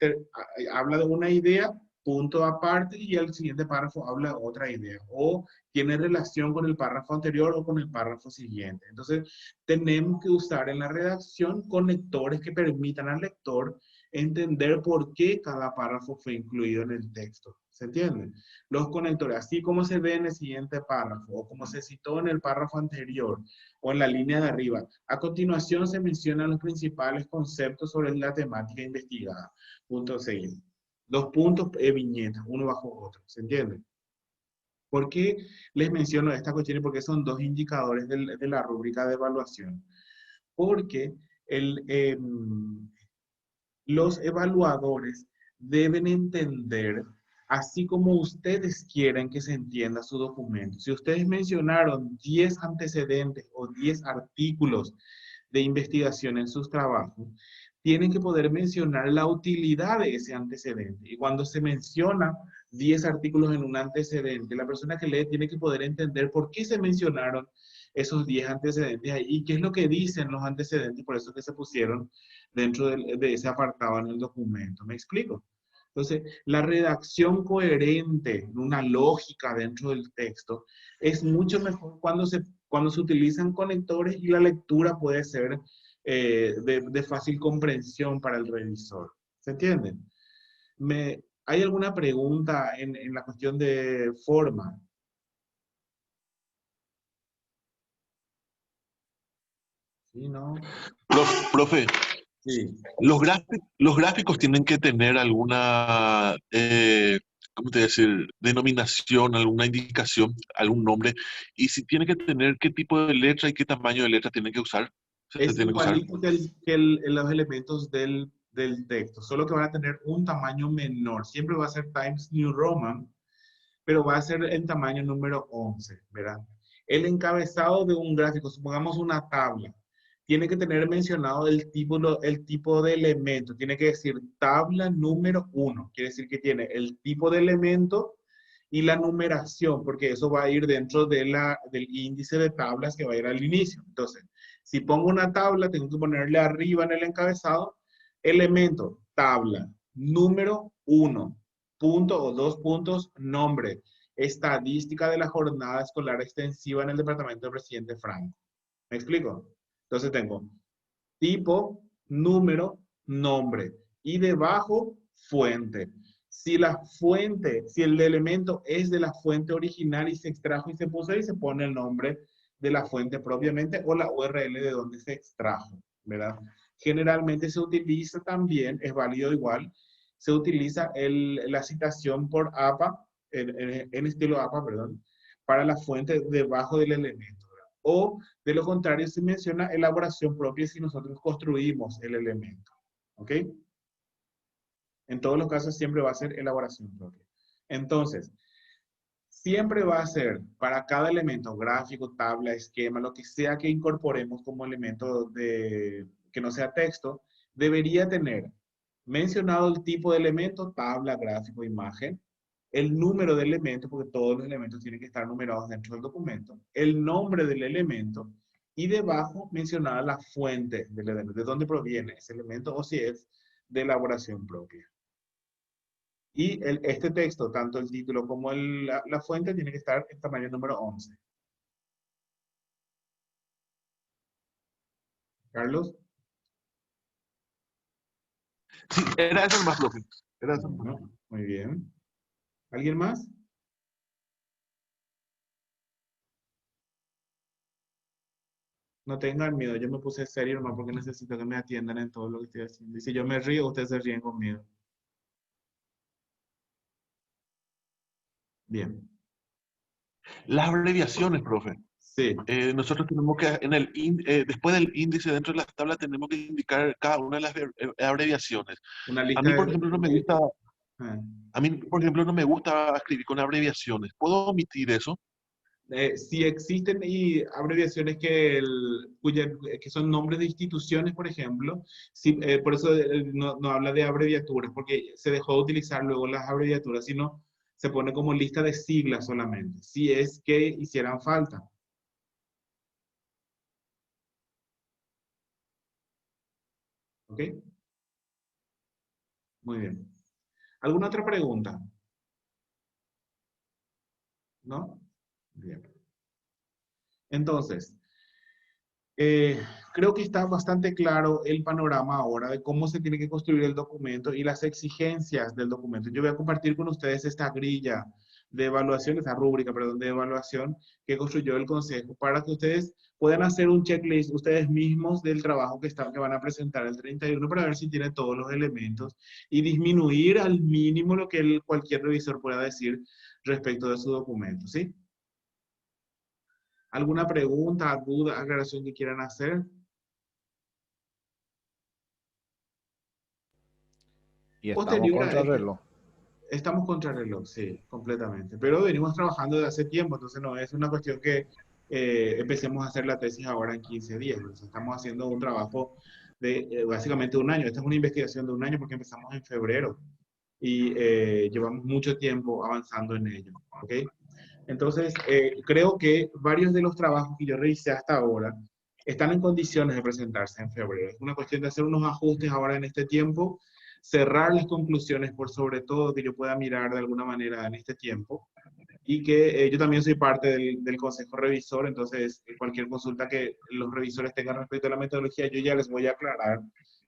Speaker 1: habla de una idea, punto aparte, y el siguiente párrafo habla de otra idea, o tiene relación con el párrafo anterior o con el párrafo siguiente. Entonces, tenemos que usar en la redacción conectores que permitan al lector entender por qué cada párrafo fue incluido en el texto. ¿Se entiende? Los conectores, así como se ve en el siguiente párrafo, o como se citó en el párrafo anterior, o en la línea de arriba. A continuación se mencionan los principales conceptos sobre la temática investigada. Punto seguido. Dos puntos viñetas, uno bajo otro. ¿Se entiende? ¿Por qué les menciono esta cuestión y por qué son dos indicadores de la rúbrica de evaluación? Porque los evaluadores deben entender así como ustedes quieren que se entienda su documento. Si ustedes mencionaron 10 antecedentes o 10 artículos de investigación en sus trabajos, tienen que poder mencionar la utilidad de ese antecedente. Y cuando se menciona 10 artículos en un antecedente, la persona que lee tiene que poder entender por qué se mencionaron esos 10 antecedentes ahí y qué es lo que dicen los antecedentes, por eso que se pusieron dentro de ese apartado en el documento. ¿Me explico? Entonces, la redacción coherente, una lógica dentro del texto, es mucho mejor cuando se utilizan conectores y la lectura puede ser de fácil comprensión para el revisor. ¿Se entiende? ¿Hay alguna pregunta en la cuestión de forma? ¿Sí, no?
Speaker 5: Profe,
Speaker 1: Sí.
Speaker 5: los gráficos tienen que tener alguna, ¿cómo te voy a decir? Denominación, alguna indicación, algún nombre. Y si tiene que tener qué tipo de letra y qué tamaño de letra tienen que usar. Se
Speaker 1: Es
Speaker 5: tiene que usar.
Speaker 1: igualito los elementos del texto, solo que van a tener un tamaño menor. Siempre va a ser Times New Roman, pero va a ser en tamaño número 11, ¿verdad? El encabezado de un gráfico, supongamos una tabla, tiene que tener mencionado el tipo de elemento. Tiene que decir tabla número 1. Quiere decir que tiene el tipo de elemento y la numeración, porque eso va a ir dentro del índice de tablas que va a ir al inicio. Entonces, si pongo una tabla, tengo que ponerle arriba en el encabezado, elemento, tabla, número 1, punto o 2 puntos, nombre, estadística de la jornada escolar extensiva en el departamento del presidente Franco. ¿Me explico? Entonces tengo tipo, número, nombre y debajo fuente. Si la fuente, si el elemento es de la fuente original y se extrajo y se puso ahí, se pone el nombre de la fuente propiamente o la URL de donde se extrajo, ¿verdad? Generalmente se utiliza también, es válido igual, se utiliza la citación por APA, en estilo APA, perdón, para la fuente debajo del elemento. O de lo contrario, se menciona elaboración propia si nosotros construimos el elemento. ¿Ok? En todos los casos siempre va a ser elaboración propia. Entonces, siempre va a ser para cada elemento, gráfico, tabla, esquema, lo que sea que incorporemos como elemento que no sea texto, debería tener mencionado el tipo de elemento, tabla, gráfico, imagen, el número del elemento, porque todos los elementos tienen que estar numerados dentro del documento, el nombre del elemento y debajo mencionada la fuente del elemento, de dónde proviene ese elemento o si es de elaboración propia. Y este texto, tanto el título como la fuente, tiene que estar en tamaño número 11. Carlos.
Speaker 5: Sí, era eso más, profe. Era eso.
Speaker 1: Bueno, muy bien. ¿Alguien más? No tengan miedo, yo me puse serio nomás porque necesito que me atiendan en todo lo que estoy haciendo. Y si yo me río, ustedes se ríen conmigo. Bien.
Speaker 5: Las abreviaciones, profe.
Speaker 1: Sí,
Speaker 5: Nosotros tenemos que, después del índice dentro de la tabla, tenemos que indicar cada una de las abreviaciones.
Speaker 1: una
Speaker 5: A
Speaker 1: lista
Speaker 5: mí, por
Speaker 1: de...
Speaker 5: ejemplo, no me gusta,
Speaker 1: ah.
Speaker 5: a mí, por ejemplo, no me gusta escribir con abreviaciones. ¿Puedo omitir eso?
Speaker 1: Si existen abreviaciones que son nombres de instituciones, por ejemplo, sí, por eso no habla de abreviaturas, porque se dejó de utilizar luego las abreviaturas, sino se pone como lista de siglas solamente, si es que hicieran falta. ¿Ok? Muy bien. ¿Alguna otra pregunta? ¿No? Bien. Entonces, creo que está bastante claro el panorama ahora de cómo se tiene que construir el documento y las exigencias del documento. Yo voy a compartir con ustedes esta grilla de evaluación, esta rúbrica, perdón, de evaluación que construyó el Consejo para que ustedes puedan hacer un checklist ustedes mismos del trabajo que van a presentar el 31 para ver si tiene todos los elementos y disminuir al mínimo lo que cualquier revisor pueda decir respecto de su documento, ¿sí? ¿Alguna pregunta, duda, aclaración que quieran hacer?
Speaker 7: Y estamos
Speaker 1: Posterior a
Speaker 7: contra
Speaker 1: este,
Speaker 7: reloj.
Speaker 1: Estamos contra el reloj, sí, completamente. Pero venimos trabajando desde hace tiempo, entonces no es una cuestión que empecemos a hacer la tesis ahora en 15 días. Entonces, estamos haciendo un trabajo de básicamente un año. Esta es una investigación de un año porque empezamos en febrero y llevamos mucho tiempo avanzando en ello. ¿Ok? Entonces, creo que varios de los trabajos que yo revisé hasta ahora están en condiciones de presentarse en febrero. Es una cuestión de hacer unos ajustes ahora en este tiempo, cerrar las conclusiones por sobre todo que yo pueda mirar de alguna manera en este tiempo y que yo también soy parte del consejo revisor, entonces cualquier consulta que los revisores tengan respecto a la metodología yo ya les voy a aclarar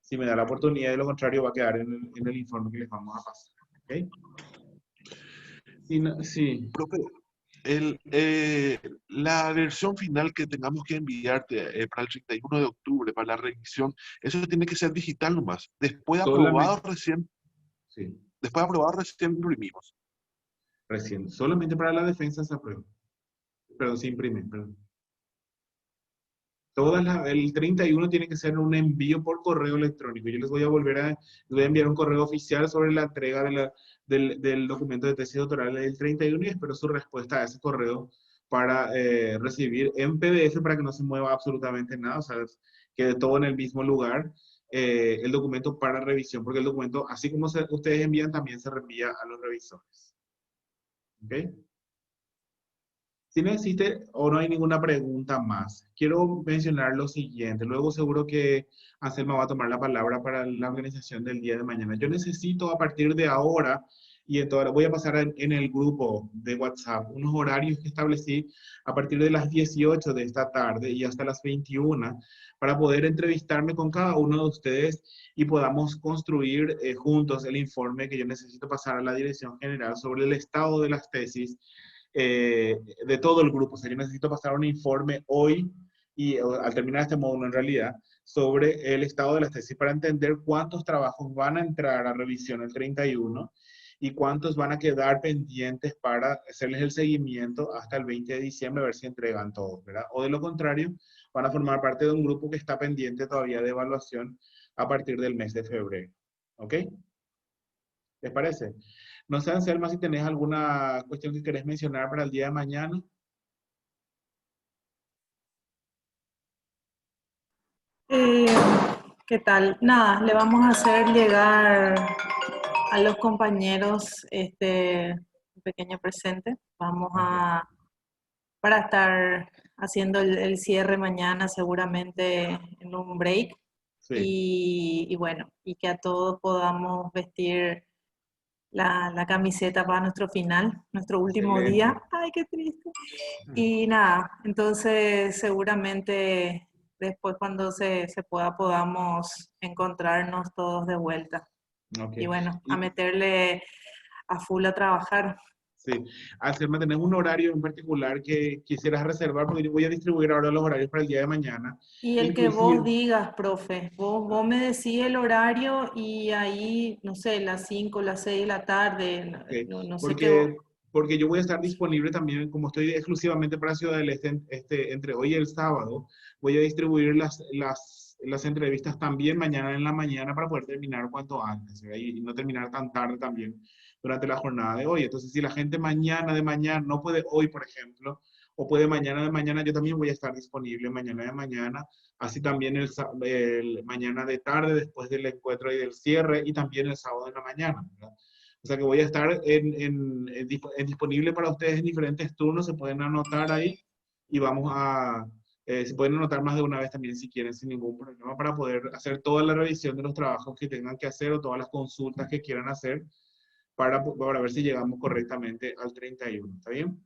Speaker 1: si me da la oportunidad, de lo contrario va a quedar en el informe que les vamos a pasar. ¿Okay? Sí, sí.
Speaker 5: Profe, la versión final que tengamos que enviarte para el 31 de octubre, para la revisión, eso tiene que ser digital nomás. Después de aprobado
Speaker 1: Solamente,
Speaker 5: recién,
Speaker 1: sí,
Speaker 5: después de aprobado recién imprimimos.
Speaker 1: recién. Solamente para la defensa se aprueba. Perdón, se imprime, perdón. El 31 tiene que ser un envío por correo electrónico. Yo les voy a les voy a enviar un correo oficial sobre la entrega del documento de tesis doctoral el 31 y espero su respuesta a ese correo para recibir en PDF para que no se mueva absolutamente nada, o sea, quede todo en el mismo lugar, el documento para revisión, porque el documento, así como ustedes envían, también se reenvía a los revisores. ¿Ok? Si no existe o no hay ninguna pregunta más, quiero mencionar lo siguiente. Luego seguro que Anselma va a tomar la palabra para la organización del día de mañana. Yo necesito a partir de ahora, y entonces voy a pasar en el grupo de WhatsApp, unos horarios que establecí a partir de las 18 de esta tarde y hasta las 21 para poder entrevistarme con cada uno de ustedes y podamos construir juntos el informe que yo necesito pasar a la Dirección General sobre el estado de las tesis de todo el grupo. O sea, yo necesito pasar un informe hoy y al terminar este módulo en realidad sobre el estado de las tesis para entender cuántos trabajos van a entrar a revisión el 31 y cuántos van a quedar pendientes para hacerles el seguimiento hasta el 20 de diciembre a ver si entregan todos, ¿verdad? O de lo contrario, van a formar parte de un grupo que está pendiente todavía de evaluación a partir del mes de febrero. ¿Ok? ¿Les parece? No sé, Anselma, si tenés alguna cuestión que querés mencionar para el día de mañana.
Speaker 8: Eh, ¿Qué tal? Nada, le vamos a hacer llegar a los compañeros un pequeño presente. Para estar haciendo el cierre mañana seguramente en un break.
Speaker 1: Sí.
Speaker 8: Y bueno, y que a todos podamos vestir la camiseta para nuestro final, nuestro último
Speaker 1: Excelente.
Speaker 8: día. Ay, qué triste. Y nada, entonces seguramente después cuando se pueda podamos encontrarnos todos de vuelta.
Speaker 1: Okay.
Speaker 8: Y bueno, a meterle a full a trabajar.
Speaker 1: Sí. Anselma, ¿tenés un horario en particular que quisieras reservar? Porque yo voy a distribuir ahora los horarios para el día de mañana.
Speaker 8: Y el que
Speaker 1: Inclusive,
Speaker 8: vos digas, profe, vos me decís el horario y ahí, no sé, las 5, las 6 de la tarde,
Speaker 1: okay,
Speaker 8: no sé qué.
Speaker 1: porque yo voy a estar disponible también, como estoy exclusivamente para Ciudad del Este, entre hoy y el sábado, voy a distribuir las entrevistas también mañana en la mañana para poder terminar cuanto antes, ¿verdad? Y no terminar tan tarde también durante la jornada de hoy. Entonces, si la gente mañana de mañana no puede hoy, por ejemplo, o puede mañana de mañana, yo también voy a estar disponible mañana de mañana, así también el mañana de tarde después del encuentro y del cierre, y también el sábado de la mañana, ¿verdad? O sea que voy a estar disponible para ustedes en diferentes turnos, se pueden anotar ahí y vamos a, se pueden anotar más de una vez también si quieren sin ningún problema para poder hacer toda la revisión de los trabajos que tengan que hacer o todas las consultas que quieran hacer para ver si llegamos correctamente al 31. ¿Está bien?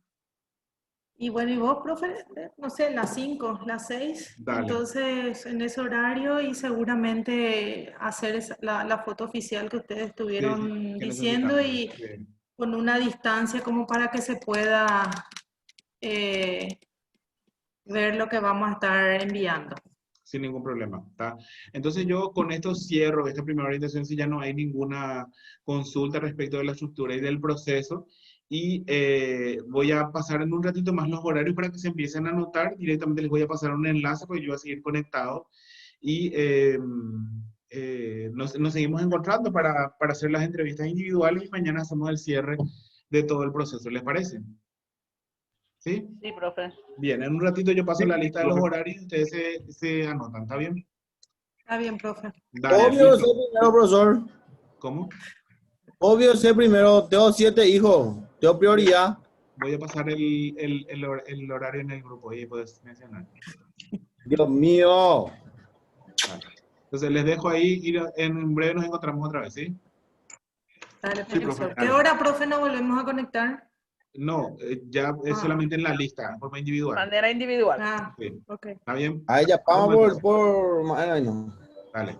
Speaker 8: Y bueno, y vos, profe, no sé, las 5, las 6,
Speaker 1: Dale.
Speaker 8: entonces en ese horario y seguramente hacer la foto oficial que ustedes estuvieron
Speaker 1: sí,
Speaker 8: diciendo y
Speaker 1: sí,
Speaker 8: con una distancia como para que se pueda ver lo que vamos a estar enviando.
Speaker 1: Sin ningún problema. ¿Está? Entonces yo con esto cierro esta primera orientación si ya no hay ninguna consulta respecto de la estructura y del proceso. Y voy a pasar en un ratito más los horarios para que se empiecen a anotar. Directamente les voy a pasar un enlace porque yo voy a seguir conectado. Y nos seguimos encontrando para hacer las entrevistas individuales y mañana hacemos el cierre de todo el proceso. ¿Les parece? ¿Sí?
Speaker 2: Sí, profe.
Speaker 1: Bien, en un ratito yo paso la lista de los horarios y ustedes se anotan, ¿está bien?
Speaker 8: Está bien, profe.
Speaker 1: Dale,
Speaker 9: Obvio
Speaker 1: listo.
Speaker 9: ser primero, profesor.
Speaker 1: ¿Cómo?
Speaker 9: Obvio ser primero. Tengo 7 hijos. Tengo prioridad.
Speaker 1: Voy a pasar el horario en el grupo y puedes mencionar.
Speaker 9: Dios mío.
Speaker 1: Vale. Entonces les dejo ahí y en breve nos encontramos otra vez, ¿sí?
Speaker 8: Dale,
Speaker 1: Sí,
Speaker 8: profesor.
Speaker 1: profe,
Speaker 8: ¿Qué
Speaker 1: dale.
Speaker 8: hora, profe, nos volvemos a conectar?
Speaker 1: No, ya es
Speaker 8: Ah.
Speaker 1: solamente en la lista, en forma individual.
Speaker 2: Manera individual.
Speaker 8: Ah,
Speaker 1: Sí.
Speaker 8: ok.
Speaker 1: ¿Está bien?
Speaker 9: Ahí ya
Speaker 1: Vamos,
Speaker 9: pagamos
Speaker 1: entonces.
Speaker 9: por... Ay, no.
Speaker 1: Dale.